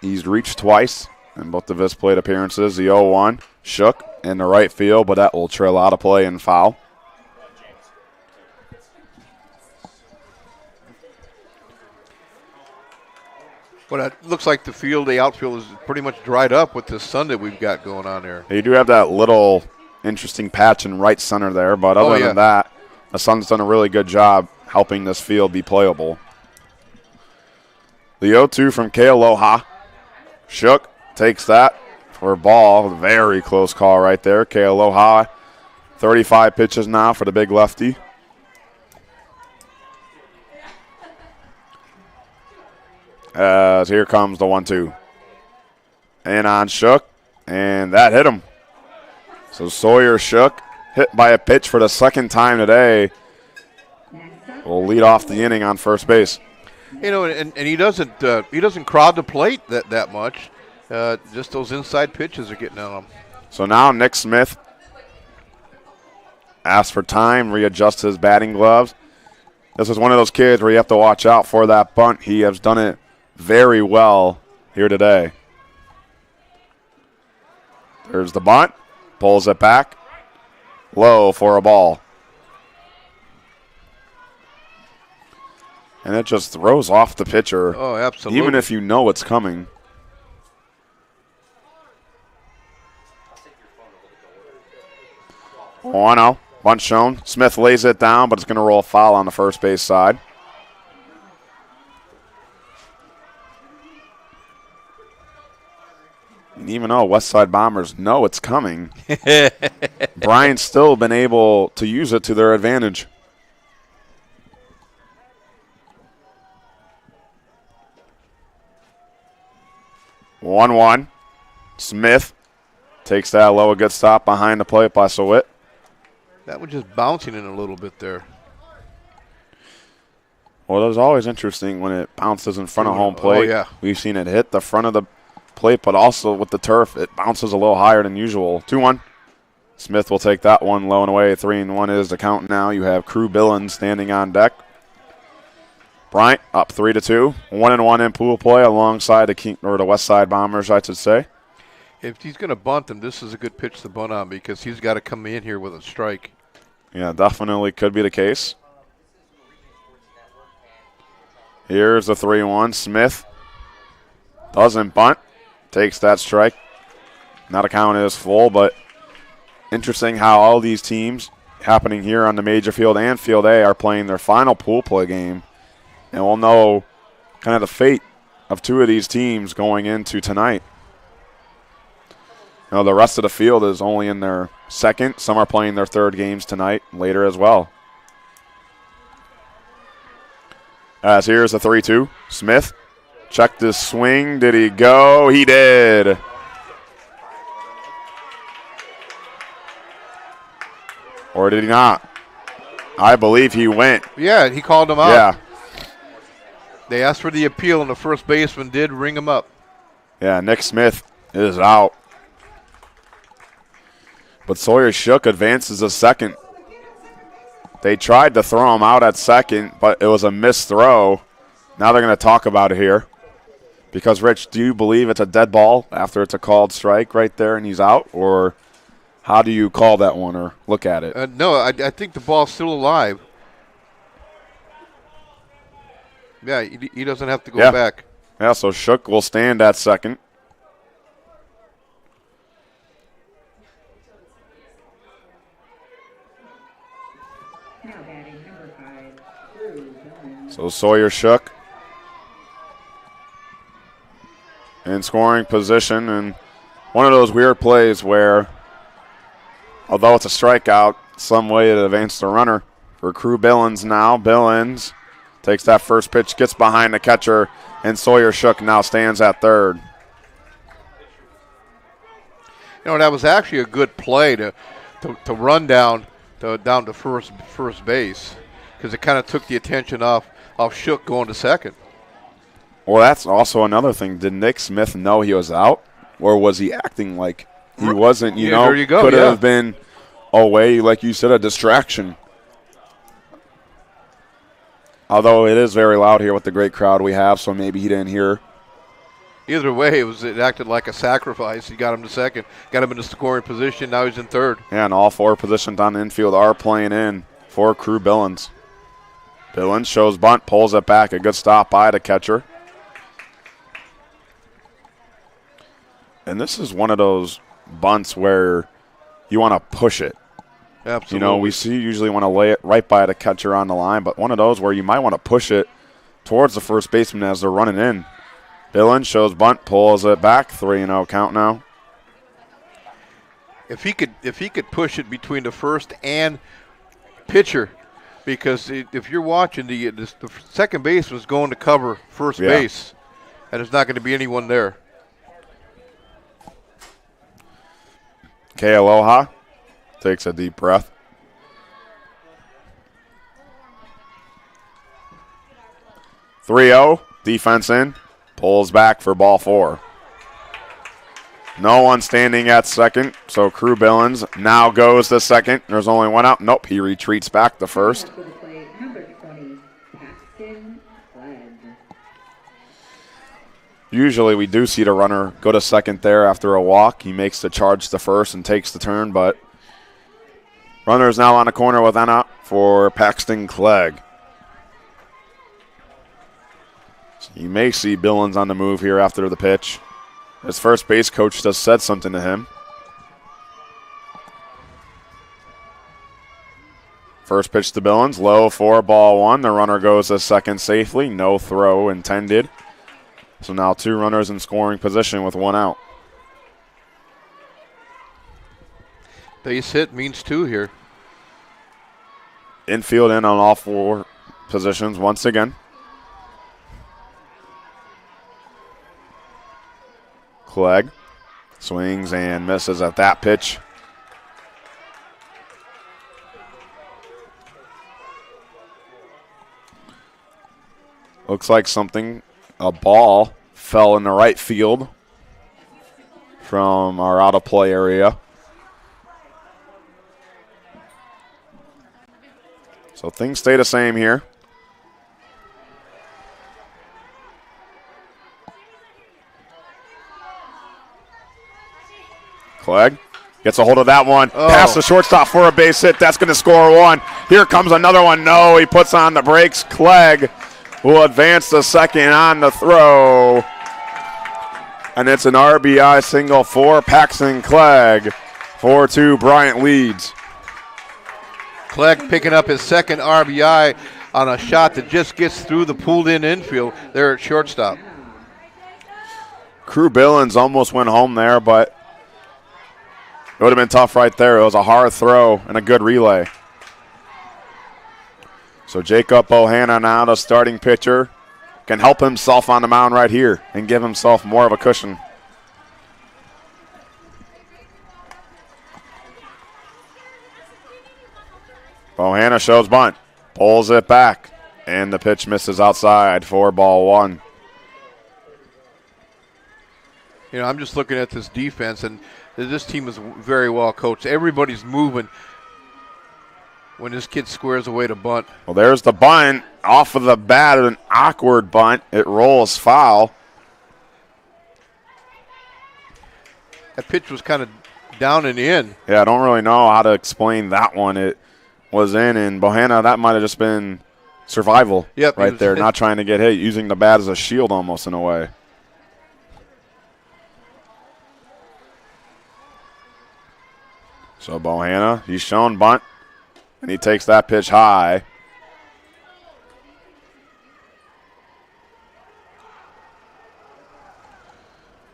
he's reached twice in both of his plate appearances. The 0-1, Shook in the right field, but that will trail out of play and foul. Well, it looks like the outfield is pretty much dried up with this sun that we've got going on there. You do have that little interesting patch in right center there, but other than that, the sun's done a really good job helping this field be playable. The 0-2 from Kealoha. Shook takes that for a ball. Very close call right there. Kealoha, 35 pitches now for the big lefty. As here comes the 1-2. And on Shook, and that hit him. So Sawyer Shook, hit by a pitch for the second time today, will lead off the inning on first base. You know, and he doesn't crowd the plate that much. Just those inside pitches are getting on him. So now Nick Smith asks for time, readjusts his batting gloves. This is one of those kids where you have to watch out for that bunt. He has done it very well here today. There's the bunt, pulls it back, low for a ball. And it just throws off the pitcher. Oh, absolutely. Even if you know it's coming. Oh, no. Bunt shown. Smith lays it down, but it's going to roll a foul on the first base side. And even though Westside Bombers know it's coming, Bryant's still been able to use it to their advantage. One. Smith takes that low, a good stop behind the plate by Sawit. That was just bouncing in a little bit there. Well, it was always interesting when it bounces in front of home plate. Oh, yeah. We've seen it hit the front of the plate, but also with the turf, it bounces a little higher than usual. 2-1. Smith will take that one low and away. 3-1 is the count now. You have Crew Billins standing on deck. Bryant up 3-2. 1-1 in pool play alongside the Westside Bombers, I should say. If he's going to bunt them, this is a good pitch to bunt on because he's got to come in here with a strike. Yeah, definitely could be the case. Here's the 3-1. Smith doesn't bunt. Takes that strike. Not a count is full, but interesting how all these teams happening here on the major field and field A are playing their final pool play game. And we'll know kind of the fate of two of these teams going into tonight. You know, the rest of the field is only in their second. Some are playing their third games tonight, later as well. As here's the 3-2. Smith checked his swing. Did he go? He did. Or did he not? I believe he went. Yeah, he called him out. Yeah. They asked for the appeal, and the first baseman did ring him up. Yeah, Nick Smith is out. But Sawyer Shook advances a second. They tried to throw him out at second, but it was a missed throw. Now they're going to talk about it here. Because, Rich, do you believe it's a dead ball after it's a called strike right there and he's out? Or how do you call that one or look at it? No, I think the ball's still alive. Yeah, he doesn't have to go back. Yeah, so Shook will stand at second. So Sawyer Shook in scoring position, and one of those weird plays where, although it's a strikeout, some way to advance the runner for Crew Billins now. Billins takes that first pitch, gets behind the catcher, and Sawyer Shook now stands at third. That was actually a good play to run down to first base, because it kind of took the attention off Shook going to second. Well, that's also another thing. Did Nick Smith know he was out, or was he acting like he wasn't? There you go. Could have been a way, like you said, a distraction. Although it is very loud here with the great crowd we have, so maybe he didn't hear. Either way, it acted like a sacrifice. He got him to second, got him in the scoring position. Now he's in third. Yeah, and all 4 positions on the infield are playing in for Crew Billings. Billings shows bunt, pulls it back. A good stop by the catcher. And this is one of those bunts where you want to push it. Absolutely. We usually want to lay it right by the catcher on the line, but one of those where you might want to push it towards the first baseman as they're running in. Billings shows bunt, pulls it back, 3-0 count now. If he could push it between the first and pitcher, because if you're watching, the second base was going to cover first base, and there's not going to be anyone there. K. Aloha takes a deep breath. (3-0), defense in, pulls back for ball 4. No one standing at second, so Crew Billings now goes to second. There's only one out. Nope, he retreats back to first. Usually we do see the runner go to second there after a walk. He makes the charge to first and takes the turn, but runner is now on the corner with an out for Paxton Clegg. So you may see Billings on the move here after the pitch. His first base coach just said something to him. First pitch to Billings, low for ball 1. The runner goes to second safely. No throw intended. So now 2 runners in scoring position with 1 out. Base hit means 2 here. Infield in on all 4 positions once again. Clegg swings and misses at that pitch. Looks like a ball fell in the right field from our out of play area. So things stay the same here. Clegg gets a hold of that one. Past the shortstop for a base hit. That's going to score 1. Here comes another one. No, he puts on the brakes. Clegg will advance to second on the throw. And it's an RBI single for Paxton Clegg. 4-2, Bryant leads. Clegg picking up his second RBI on a shot that just gets through the pulled-in infield there at shortstop. Crew Billings almost went home there, but it would have been tough right there. It was a hard throw and a good relay. So Jacob Bohanna now, the starting pitcher, can help himself on the mound right here and give himself more of a cushion. Bohanna shows bunt, pulls it back, and the pitch misses outside for ball 1. I'm just looking at this defense, and this team is very well coached. Everybody's moving when this kid squares away to bunt. Well, there's the bunt off of the bat, an awkward bunt. It rolls foul. That pitch was kind of down and in. Yeah, I don't really know how to explain that one. It was in, and Bohanna, that might have just been survival right there, not trying to get hit, using the bat as a shield almost in a way. So Bohanna, he's shown bunt, and he takes that pitch high.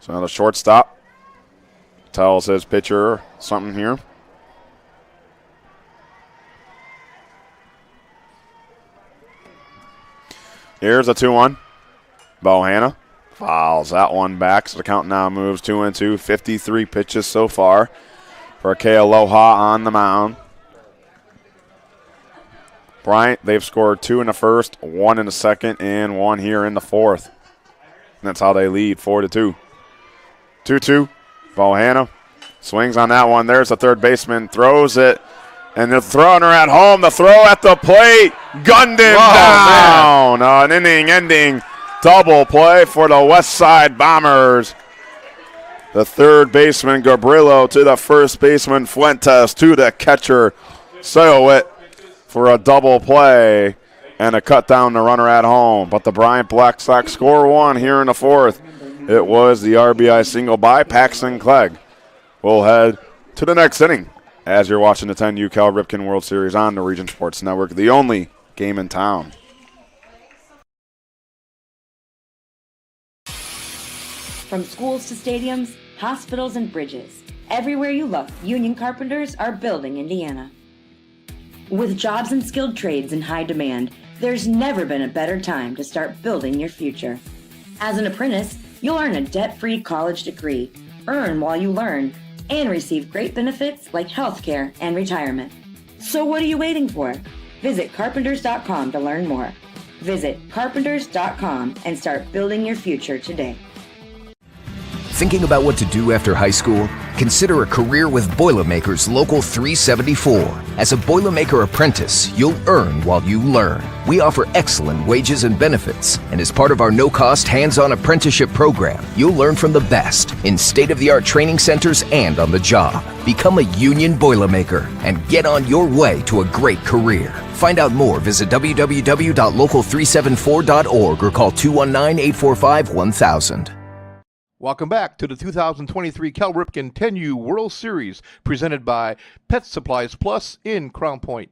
So now the shortstop tells his pitcher something here. Here's a 2-1. Bohanna Fouls that one back, so the count now moves 2-2. 53 pitches so far for Kealoha on the mound. Bryant, they've scored 2 in the first, 1 in the second, and 1 here in the fourth. And that's how they lead, 4-2. 2-2, Bohanna swings on that one. There's the third baseman, throws it, and the runner at home. The throw at the plate, gunned him down. An inning-ending double play for the Westside Bombers. The third baseman, Gabriello, to the first baseman, Fuentes, to the catcher, Sayowit, for a double play and a cut down the runner at home. But the Bryant Black Sox score 1 here in the fourth. It was the RBI single by Paxton Clegg. We'll head to the next inning as you're watching the 10U Cal Ripken World Series on the Region Sports Network, the only game in town. From schools to stadiums, hospitals and bridges, everywhere you look, union carpenters are building Indiana. With jobs and skilled trades in high demand, there's never been a better time to start building your future. As an apprentice, you'll earn a debt-free college degree, earn while you learn, and receive great benefits like healthcare and retirement. So what are you waiting for? Visit carpenters.com to learn more. Visit carpenters.com and start building your future today. Thinking about what to do after high school? Consider a career with Boilermakers Local 374. As a Boilermaker apprentice, you'll earn while you learn. We offer excellent wages and benefits, and as part of our no-cost hands-on apprenticeship program, you'll learn from the best in state-of-the-art training centers and on the job. Become a union Boilermaker and get on your way to a great career. Find out more, visit www.local374.org or call 219-845-1000. Welcome back to the 2023 Cal Ripken 10U World Series, presented by Pet Supplies Plus in Crown Point.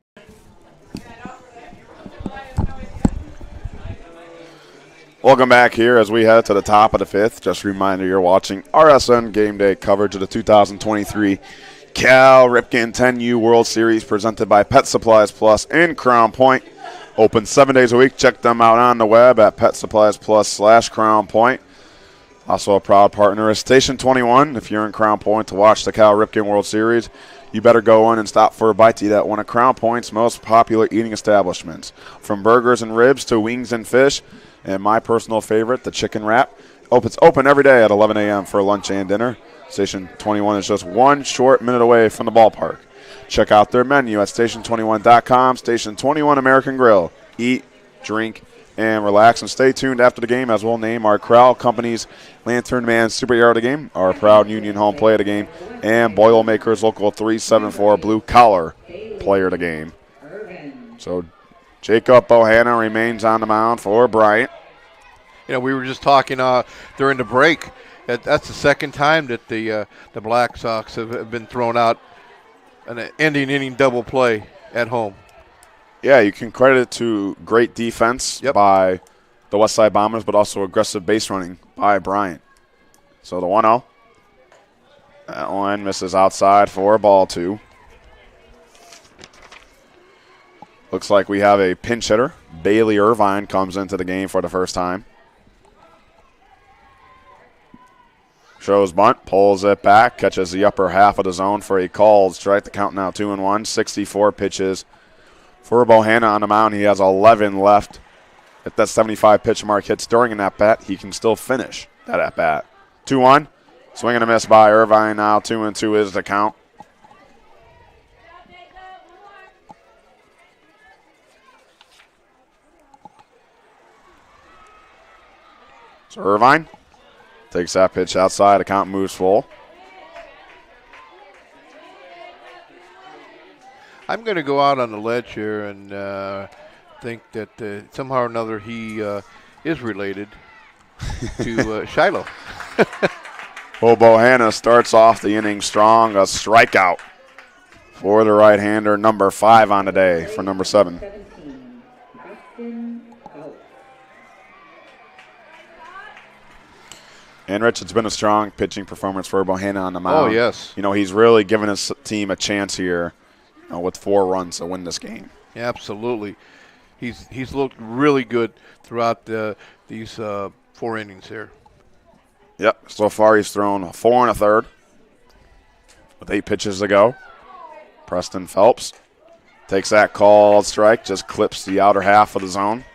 Welcome back here as we head to the top of the fifth. Just a reminder, you're watching RSN Game Day coverage of the 2023 Cal Ripken 10U World Series, presented by Pet Supplies Plus in Crown Point. Open 7 days a week. Check them out on the web at PetSuppliesPlus/Crown Point. Also a proud partner is Station 21. If you're in Crown Point to watch the Cal Ripken World Series, you better go in and stop for a bite to eat at one of Crown Point's most popular eating establishments. From burgers and ribs to wings and fish, and my personal favorite, the chicken wrap. It's open every day at 11 a.m. for lunch and dinner. Station 21 is just 1 short minute away from the ballpark. Check out their menu at station21.com. Station 21 American Grill. Eat, drink, and relax, and stay tuned after the game as we'll name our Crowell Company's Lantern Man Superhero of the Game, our proud Union Home Play of the Game, and Boilermakers Local 374 Blue Collar Player of the Game. So Jacob Bohanna remains on the mound for Bryant. You know, we were just talking during the break. That's the second time that the Black Sox have been thrown out an ending inning double play at home. Yeah, you can credit it to great defense by the Westside Bombers, but also aggressive base running by Bryant. So the 1-0. That one misses outside for ball 2. Looks like we have a pinch hitter. Bailey Irvine comes into the game for the first time. Shows bunt, pulls it back, catches the upper half of the zone for a called strike. The count now 2-1, 64 pitches. For Bohanna on the mound, he has 11 left. If that 75 pitch mark hits during an at-bat, he can still finish that at-bat. 2-1, swing and a miss by Irvine. Now 2-2 is the count. So Irvine takes that pitch outside. The count moves full. I'm going to go out on the ledge here and think that somehow or another he is related to Shiloh. Well, Bohanna starts off the inning strong. A strikeout for the right-hander, number 5 on the day for number 7. And, Rich, it's been a strong pitching performance for Bohanna on the mound. Oh, yes. You know, he's really given his team a chance here, with 4 runs to win this game. Yeah, absolutely. He's looked really good throughout these 4 innings here. Yep, so far he's thrown 4 1/3 with 8 pitches to go. Preston Phelps takes that called strike, just clips the outer half of the zone.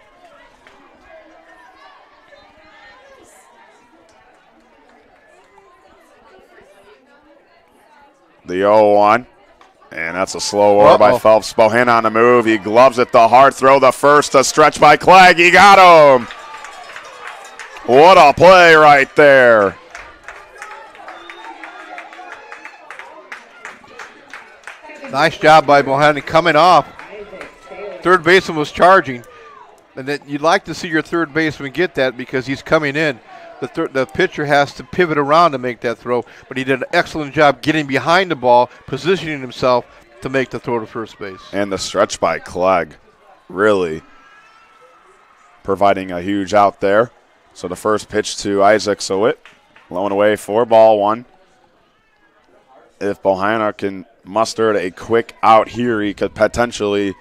The 0-1, and that's a slow order by Phelps. Bohanna on the move. He gloves it, the hard throw, the first, a stretch by Clegg. He got him. What a play right there. Nice job by Bohanna coming off. Third baseman was charging, and that you'd like to see your third baseman get that because he's coming in. The pitcher has to pivot around to make that throw, but he did an excellent job getting behind the ball, positioning himself to make the throw to first base. And the stretch by Clegg, really providing a huge out there. So the first pitch to Isaac Sowit, low and away for ball 1. If Bohanna can muster a quick out here, he could potentially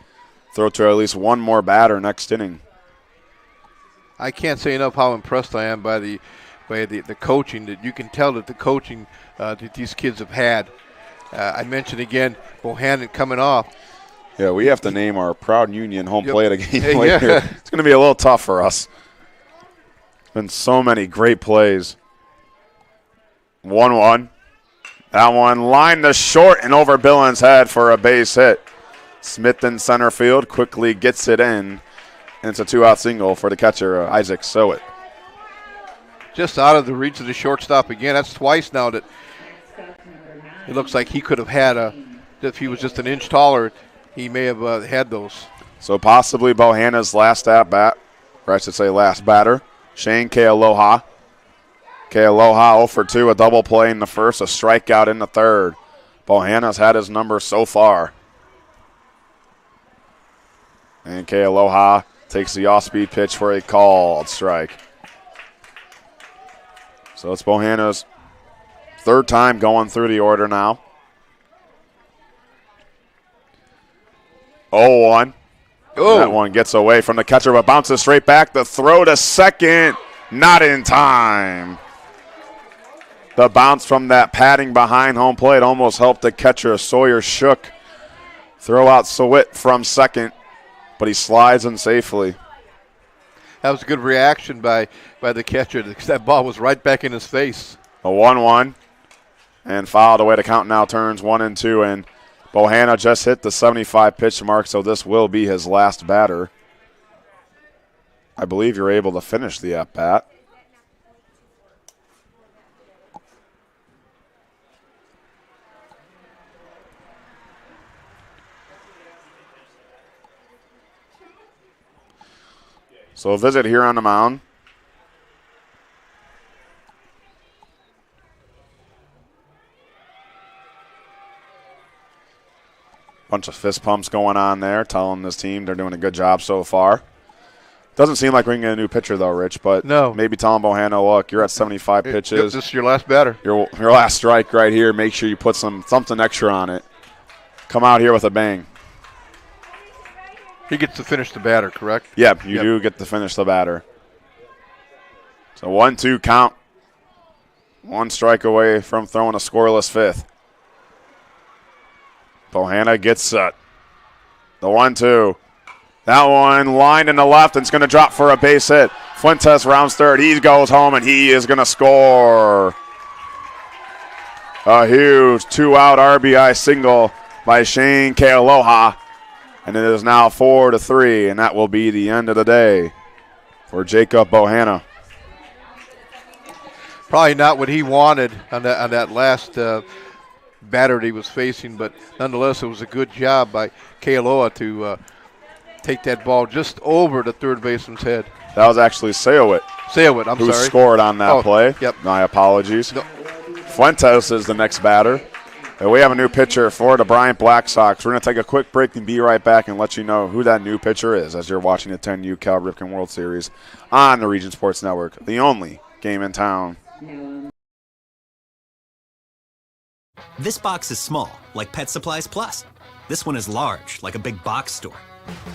throw to at least one more batter next inning. I can't say enough how impressed I am by the coaching. That you can tell that the coaching that these kids have had. I mentioned again, Bohanna coming off. Yeah, we have to name our Proud Union home plate a game Yeah. later. It's going to be a little tough for us. Been so many great plays. 1-1. That one lined to short and over Billen's head for a base hit. Smith in center field quickly gets it in. And it's a 2-out single for the catcher, Isaac Sowit. Just out of the reach of the shortstop again. That's twice now that it looks like he could have had if he was just an inch taller, he may have had those. So possibly Bohanna's last at bat, or I should say last batter, Shane Kealoha. Kealoha 0 for 2, a double play in the first, a strikeout in the third. Bohanna's had his number so far. And Kealoha takes the off-speed pitch for a called strike. So it's Bohanna's third time going through the order now. 0-1. Oh. That one gets away from the catcher, but bounces straight back. The throw to second, not in time. The bounce from that padding behind home plate almost helped the catcher. Sawyer shook. Throw out Sowit from second, but he slides in safely. That was a good reaction by the catcher. That ball was right back in his face. A 1-1, and fouled away. The count now turns 1-2, and Bohanna just hit the 75 pitch mark, so this will be his last batter. I believe you're able to finish the at-bat. So a visit here on the mound. Bunch of fist pumps going on there, telling this team they're doing a good job so far. Doesn't seem like we can get a new pitcher though, Rich, but no. Maybe telling Bohanna, look, you're at 75 pitches. This is your last batter. Your last strike right here. Make sure you put something extra on it. Come out here with a bang. He gets to finish the batter, correct? Yep, you do get to finish the batter. So 1-2 count. One strike away from throwing a scoreless fifth. Bohanna gets set. The 1-2. That one lined in the left and it's going to drop for a base hit. Fuentes rounds third. He goes home and he is going to score. A huge 2-out RBI single by Shane Kealoha. And it is now 4-3, and that will be the end of the day for Jacob Bohanna. Probably not what he wanted on that last batter that he was facing, but nonetheless, it was a good job by Kealoha to take that ball just over the third baseman's head. That was actually Sowit. Who sorry. Scored on that play. Yep. My apologies. No. Fuentes is the next batter. And we have a new pitcher for the Bryant Black Sox. We're going to take a quick break and be right back and let you know who that new pitcher is as you're watching the 10U Cal Ripken World Series on the Region Sports Network, the only game in town. This box is small, like Pet Supplies Plus. This one is large, like a big box store.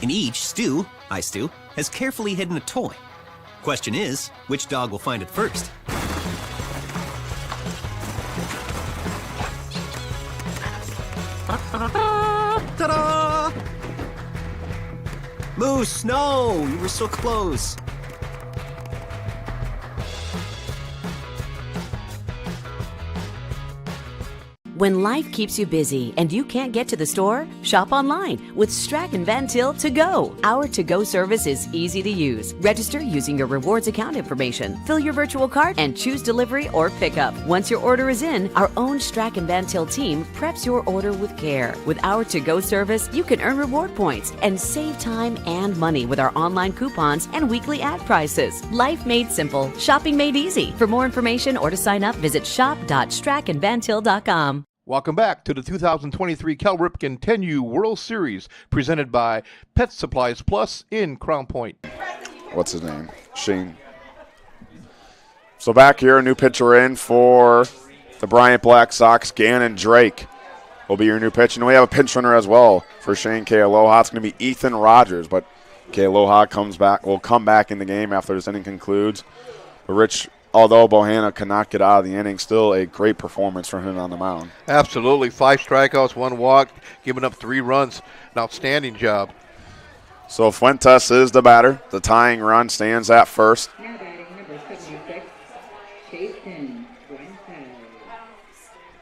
In each, Stu has carefully hidden a toy. Question is, which dog will find it first? Ta-da! Moose, no! You were so close. When life keeps you busy and you can't get to the store, shop online with Strachan Van Til To Go. Our to-go service is easy to use. Register using your rewards account information, fill your virtual cart, and choose delivery or pickup. Once your order is in, our own Strachan Van Til team preps your order with care. With our to-go service, you can earn reward points and save time and money with our online coupons and weekly ad prices. Life made simple, shopping made easy. For more information or to sign up, visit shop.strachanvantil.com. Welcome back to the 2023 Cal Ripken 10U World Series, presented by Pet Supplies Plus in Crown Point. What's his name? Shane. So back here, a new pitcher in for the Bryant Black Sox, Gannon Drake will be your new pitcher. And we have a pinch runner as well for Shane K. Aloha. It's going to be Ethan Rogers, but K. Aloha will come back in the game after this inning concludes. But Rich, although Bohanna cannot get out of the inning, still a great performance from him on the mound. Absolutely. 5 strikeouts, 1 walk, giving up 3 runs. An outstanding job. So Fuentes is the batter. The tying run stands at first. Now batting number 76, Jason Fuentes.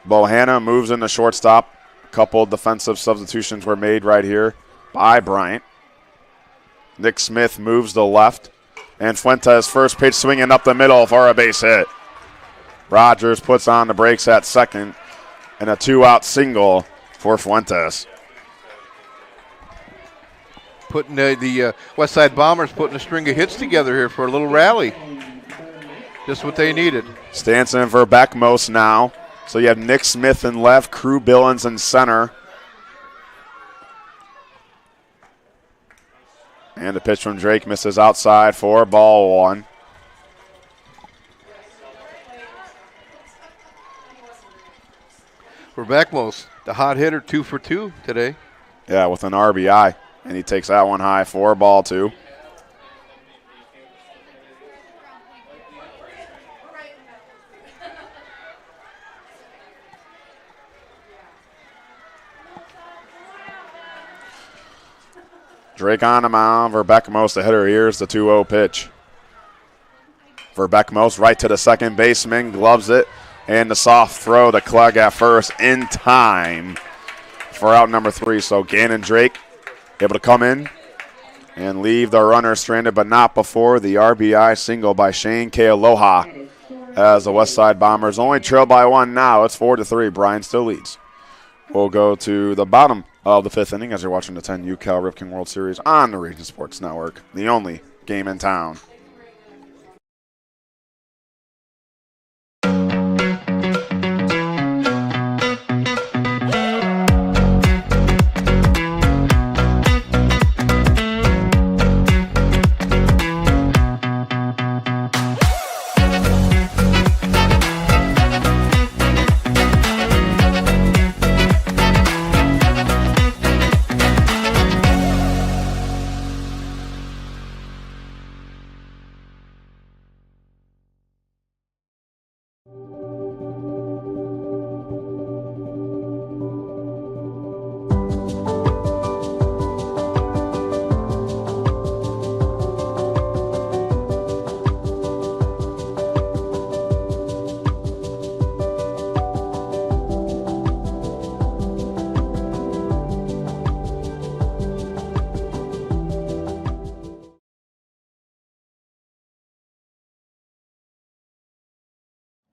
Bohanna moves in the shortstop. A couple defensive substitutions were made right here by Bryant. Nick Smith moves to left. And Fuentes, first pitch swinging up the middle for a base hit. Rogers puts on the brakes at second, and a 2-out single for Fuentes. Putting the Westside Bombers putting a string of hits together here for a little rally. Just what they needed. Stanson for Beckmos now. So you have Nick Smith in left, Crew Billings in center. And the pitch from Drake misses outside for ball 1. For Beckmos, the hot hitter, 2 for 2 today. Yeah, with an RBI. And he takes that one high for ball 2. Drake on the mound. Verbeckmos, the hitter. Here's the 2-0 pitch. Verbeckmos right to the second baseman, gloves it, and the soft throw to Klug at first in time for out number 3. So Gannon Drake able to come in and leave the runner stranded, but not before the RBI single by Shane K. Aloha, as the Westside Bombers only trail by 1 now. It's 4-3. Bryant still leads. We'll go to the bottom of the 5th inning as you're watching the 10U Cal Ripken World Series on the Region Sports Network, the only game in town.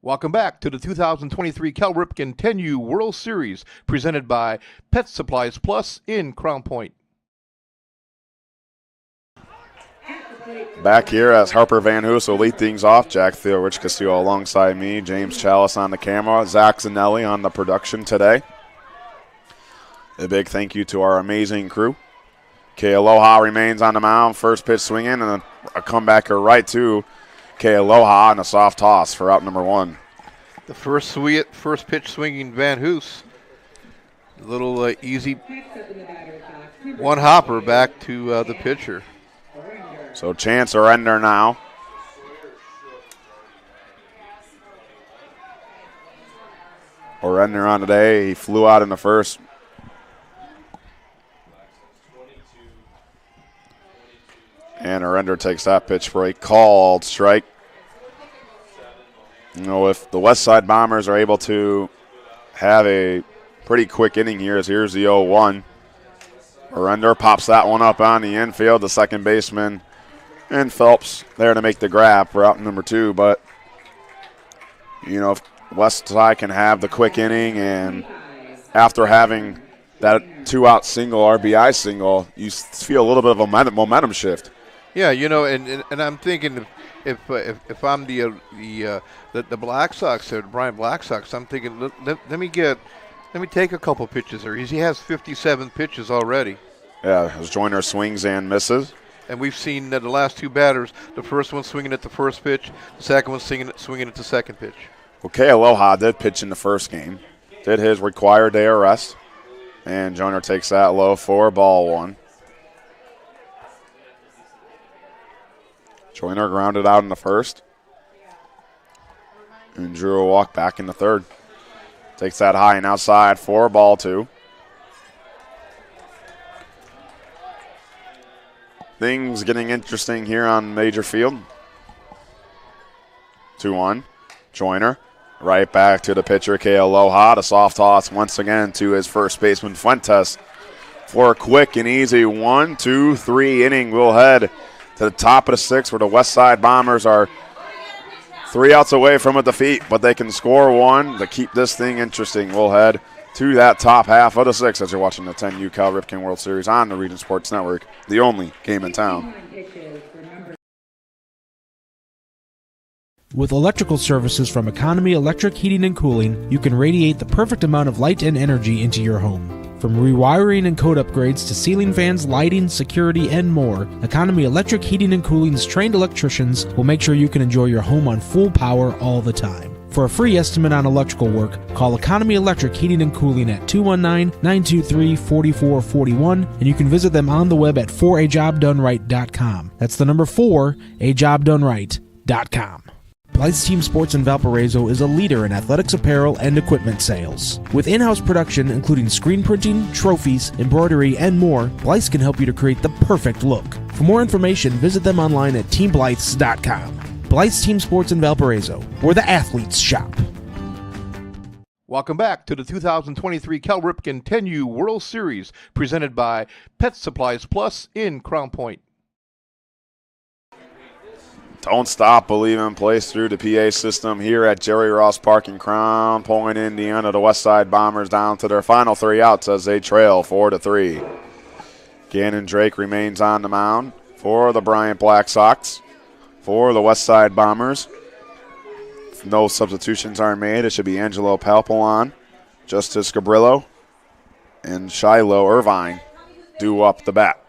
Welcome back to the 2023 Cal Ripken 10U World Series, presented by Pet Supplies Plus in Crown Point. Back here as Harper Van Hoos will lead things off. Jack Theo, Rich Castillo alongside me. James Chalice on the camera. Zach Zanelli on the production today. A big thank you to our amazing crew. K. Aloha remains on the mound. First pitch swinging and a comebacker right to K. Aloha and a soft toss for out number 1. The first pitch swinging Van Hoos. A little easy one hopper back to the pitcher. So chance surrender now. Surrender on today. He flew out in the first. And Arender takes that pitch for a called strike. You know, if the Westside Bombers are able to have a pretty quick inning here, as here's the 0-1. Arender pops that one up on the infield. The second baseman and Phelps there to make the grab for out number 2. But, you know, if Westside can have the quick inning, and after having that 2-out single, RBI single, you feel a little bit of a momentum shift. Yeah, you know, and I'm thinking if I'm the Black Sox, the Bryant Black Sox, I'm thinking let me take a couple pitches there. He has 57 pitches already. Yeah, as Joyner swings and misses. And we've seen the last 2 batters, the first one swinging at the first pitch, the second one swinging at the second pitch. Okay, Aloha did pitch in the first game. Did his required day of rest. And Joyner takes that low for ball 1. Joyner grounded out in the first. And drew a walk back in the third. Takes that high and outside for ball 2. Things getting interesting here on Major Field. 2-1. Joyner right back to the pitcher, K. Aloha. The soft toss once again to his first baseman, Fuentes, for a quick and easy 1, 2, 3 inning. We'll head to the top of the 6th, where the Westside Bombers are 3 outs away from a defeat, but they can score 1 to keep this thing interesting. We'll head to that top half of the 6th as you're watching the 10U Cal Ripken World Series on the Region Sports Network, the only game in town. With electrical services from Economy Electric Heating and Cooling, you can radiate the perfect amount of light and energy into your home. From rewiring and code upgrades to ceiling fans, lighting, security, and more, Economy Electric Heating and Cooling's trained electricians will make sure you can enjoy your home on full power all the time. For a free estimate on electrical work, call Economy Electric Heating and Cooling at 219-923-4441, and you can visit them on the web at 4ajobdoneright.com. That's the number 4ajobdoneright.com. Blythe's Team Sports in Valparaiso is a leader in athletics apparel and equipment sales. With in-house production including screen printing, trophies, embroidery, and more, Blythe's can help you to create the perfect look. For more information, visit them online at teamblythes.com. Blythe's Team Sports in Valparaiso, where the athletes shop. Welcome back to the 2023 Cal Ripken 10U World Series, presented by Pet Supplies Plus in Crown Point. Don't stop, believe in, plays through the PA system here at Jerry Ross Park in Crown Point, Indiana. The Westside Bombers down to their final 3 outs as they trail 4-3. Gannon Drake remains on the mound for the Bryant Black Sox. For the Westside Bombers, if no substitutions are made, it should be Angelo Palpalon, Justice Cabrillo, and Shiloh Irvine due up the bat.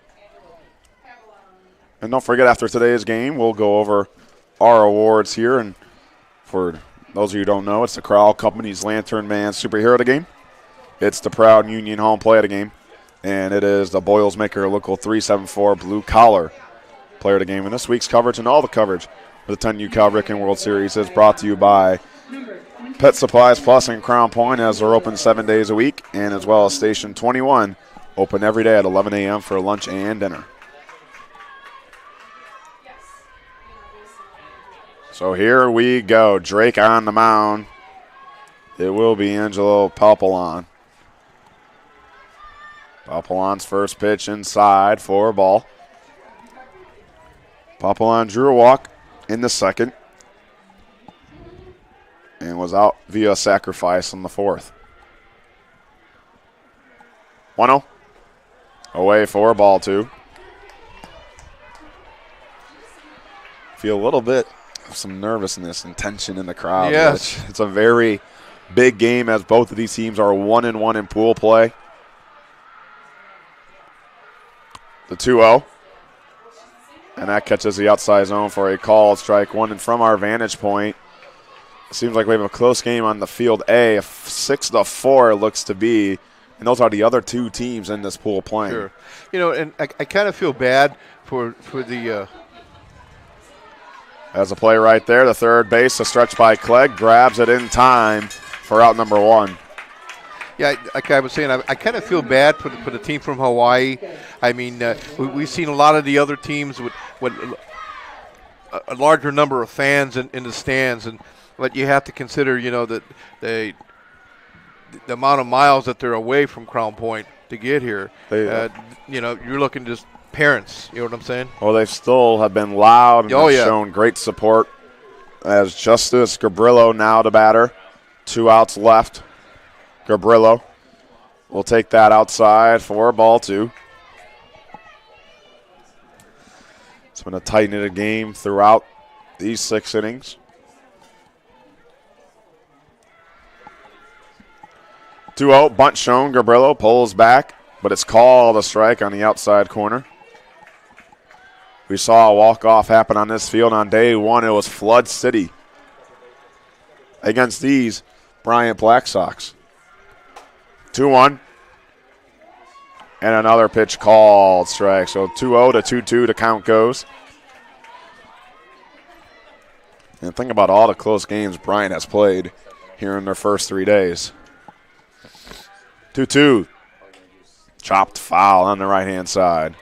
And don't forget, after today's game, we'll go over our awards here. And for those of you who don't know, it's the Crowell Company's Lantern Man Superhero of the Game. It's the Proud Union Home Play of the Game. And it is the Boils Maker Local 374 Blue Collar Player of the Game. And this week's coverage and all the coverage for the 10U Cal Ripken World Series is brought to you by Pet Supplies Plus in Crown Point, as they're open 7 days a week, and as well as Station 21, open every day at 11 a.m. for lunch and dinner. So here we go. Drake on the mound. It will be Angelo Palpalon. Palpalon's first pitch inside for a ball. Palpalon drew a walk in the second and was out via sacrifice on the fourth. 1-0. Away for ball 2. Feel a little bit of some nervousness and tension in the crowd. Yes. It's a very big game, as both of these teams are 1-1 in pool play. The 2-0. And that catches the outside zone for a called strike one. And from our vantage point, it seems like we have a close game on the field A. 6-4 it looks to be. And those are the other two teams in this pool playing. Sure. You know, and I kind of feel bad for the As a play right there, the third base, a stretch by Clegg, grabs it in time for out number 1. Yeah, like I was saying, I kind of feel bad for the team from Hawaii. I mean, we've seen a lot of the other teams with with a larger number of fans in the stands, but you have to consider, that the amount of miles that they're away from Crown Point to get here. You're looking just parents. You know what I'm saying? Well, they still have been loud and have yeah. shown great support. As Justice Gabrillo now the batter. 2 outs left. Gabrillo will take that outside for ball 2. It's been a tight-knitted game throughout these 6 innings. 2-0, bunt shown. Gabrillo pulls back, but it's called a strike on the outside corner. We saw a walk-off happen on this field on day 1. It was Flood City against these Bryant Black Sox. 2-1. And another pitch called strike. So 2-0 to 2-2 the count goes. And think about all the close games Bryant has played here in their first 3 days. 2-2. Chopped foul on the right-hand side.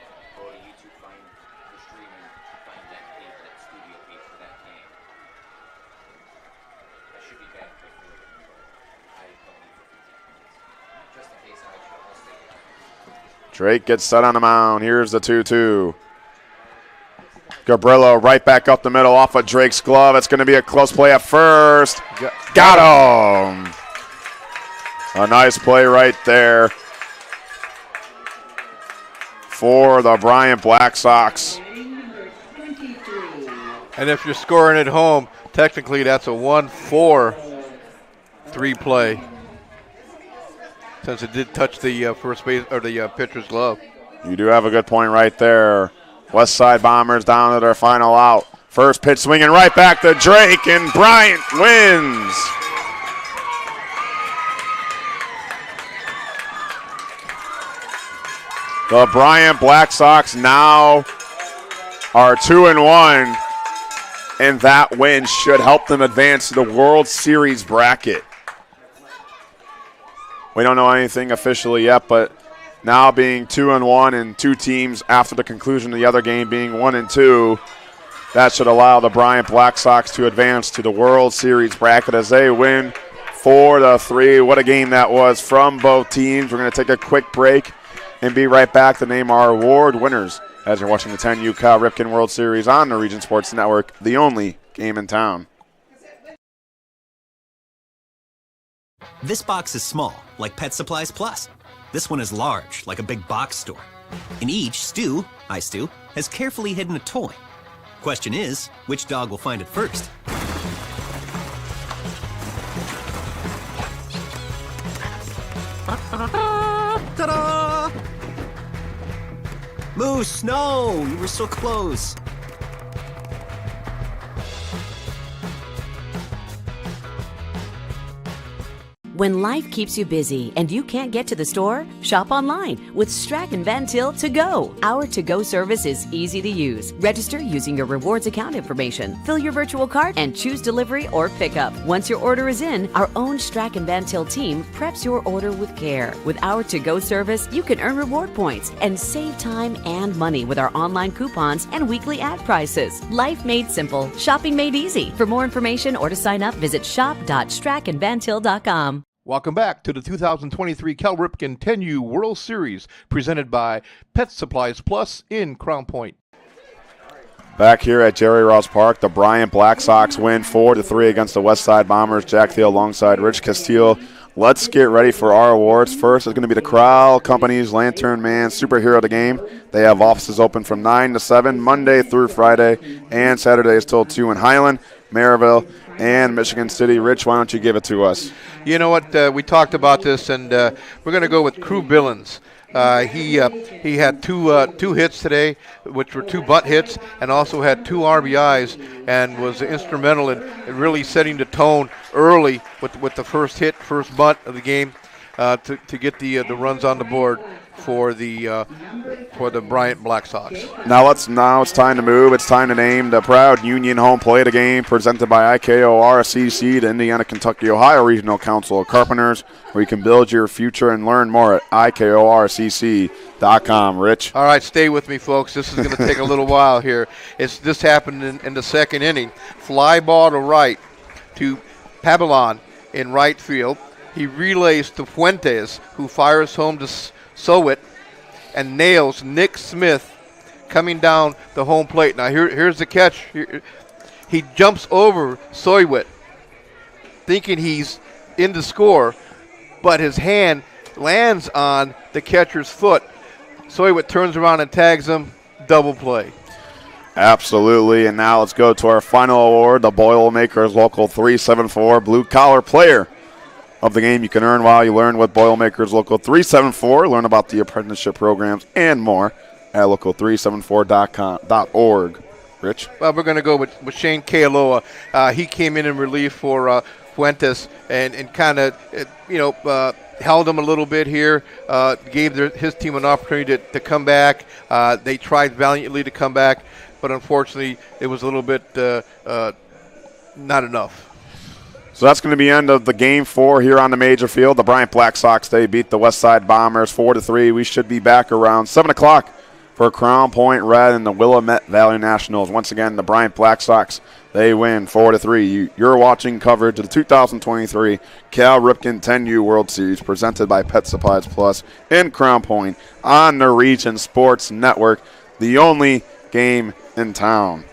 Drake gets set on the mound. Here's the 2-2. Gabrillo right back up the middle off of Drake's glove. It's going to be a close play at first. Got him. A nice play right there for the Bryant Black Sox. And if you're scoring at home, technically that's a 1-4-3 play, since it did touch the first base or the pitcher's glove. You do have a good point right there. Westside Bombers down to their final out. First pitch swinging right back to Drake, and Bryant wins. The Bryant Black Sox now are 2-1, and that win should help them advance to the World Series bracket. We don't know anything officially yet, but now being 2-1 and 2 teams after the conclusion of the other game being 1-2, that should allow the Bryant Black Sox to advance to the World Series bracket as they win 4-3. What a game that was from both teams. We're going to take a quick break and be right back to name our award winners as you're watching the 10U Cal Ripken World Series on the Region Sports Network, the only game in town. This box is small, like Pet Supplies Plus. This one is large, like a big box store. In each, Stu has carefully hidden a toy. Question is, which dog will find it first? Ta-da! Moose, no! You were so close. When life keeps you busy and you can't get to the store, shop online with Strachan Van Til To Go. Our to-go service is easy to use. Register using your rewards account information, fill your virtual cart, and choose delivery or pickup. Once your order is in, our own Strachan Van Til team preps your order with care. With our to-go service, you can earn reward points and save time and money with our online coupons and weekly ad prices. Life made simple, shopping made easy. For more information or to sign up, visit shop.strachanvantil.com. Welcome back to the 2023 Cal Ripken 10U World Series, presented by Pet Supplies Plus in Crown Point. Back here at Jerry Ross Park, the Bryant Black Sox win 4-3 against the Westside Bombers. Jack Thiel alongside Rich Castillo. Let's get ready for our awards. First is going to be the Crowell Company's Lantern Man Superhero of the Game. They have offices open from 9 to 7, Monday through Friday, and Saturdays till 2 in Highland, Maryville, and Michigan City. Rich, why don't you give it to us? You know what? We talked about this, and we're going to go with Crew Billings. He had two hits today, which were 2 bunt hits, and also had 2 RBIs, and was instrumental in really setting the tone early with the first hit, first bunt of the game to get the runs on the board for the Bryant Black Sox. Now it's time to move. It's time to name the proud Union home plate, a game presented by IKORCC, the Indiana, Kentucky, Ohio Regional Council of Carpenters, where you can build your future and learn more at IKORCC.com. Rich? All right, stay with me, folks. This is going to take a little while here. This happened in the second inning. Fly ball to right to Pabellon in right field. He relays to Fuentes, who fires home to Sowit and nails Nick Smith coming down the home plate. Now here's the catch. He jumps over Sowit, thinking he's in to score, but his hand lands on the catcher's foot. Sowit turns around and tags him. Double play. Absolutely, and now let's go to our final award, the Boilermakers Local 374 Blue Collar Player of the game. You can earn while you learn with Boilermakers Local 374. Learn about the apprenticeship programs and more at local374.org. Rich? Well, we're going to go with Shane Kealoha. He came in relief for Fuentes and kind of, held him a little bit here, gave his team an opportunity to come back. They tried valiantly to come back, but unfortunately it was a little bit not enough. So that's going to be the end of the game 4 here on the major field. The Bryant Black Sox, they beat the Westside Bombers 4-3. We should be back around 7 o'clock for Crown Point Red and the Willamette Valley Nationals. Once again, the Bryant Black Sox, they win 4-3. You're watching coverage of the 2023 Cal Ripken 10U World Series presented by Pet Supplies Plus in Crown Point on the Region Sports Network, the only game in town.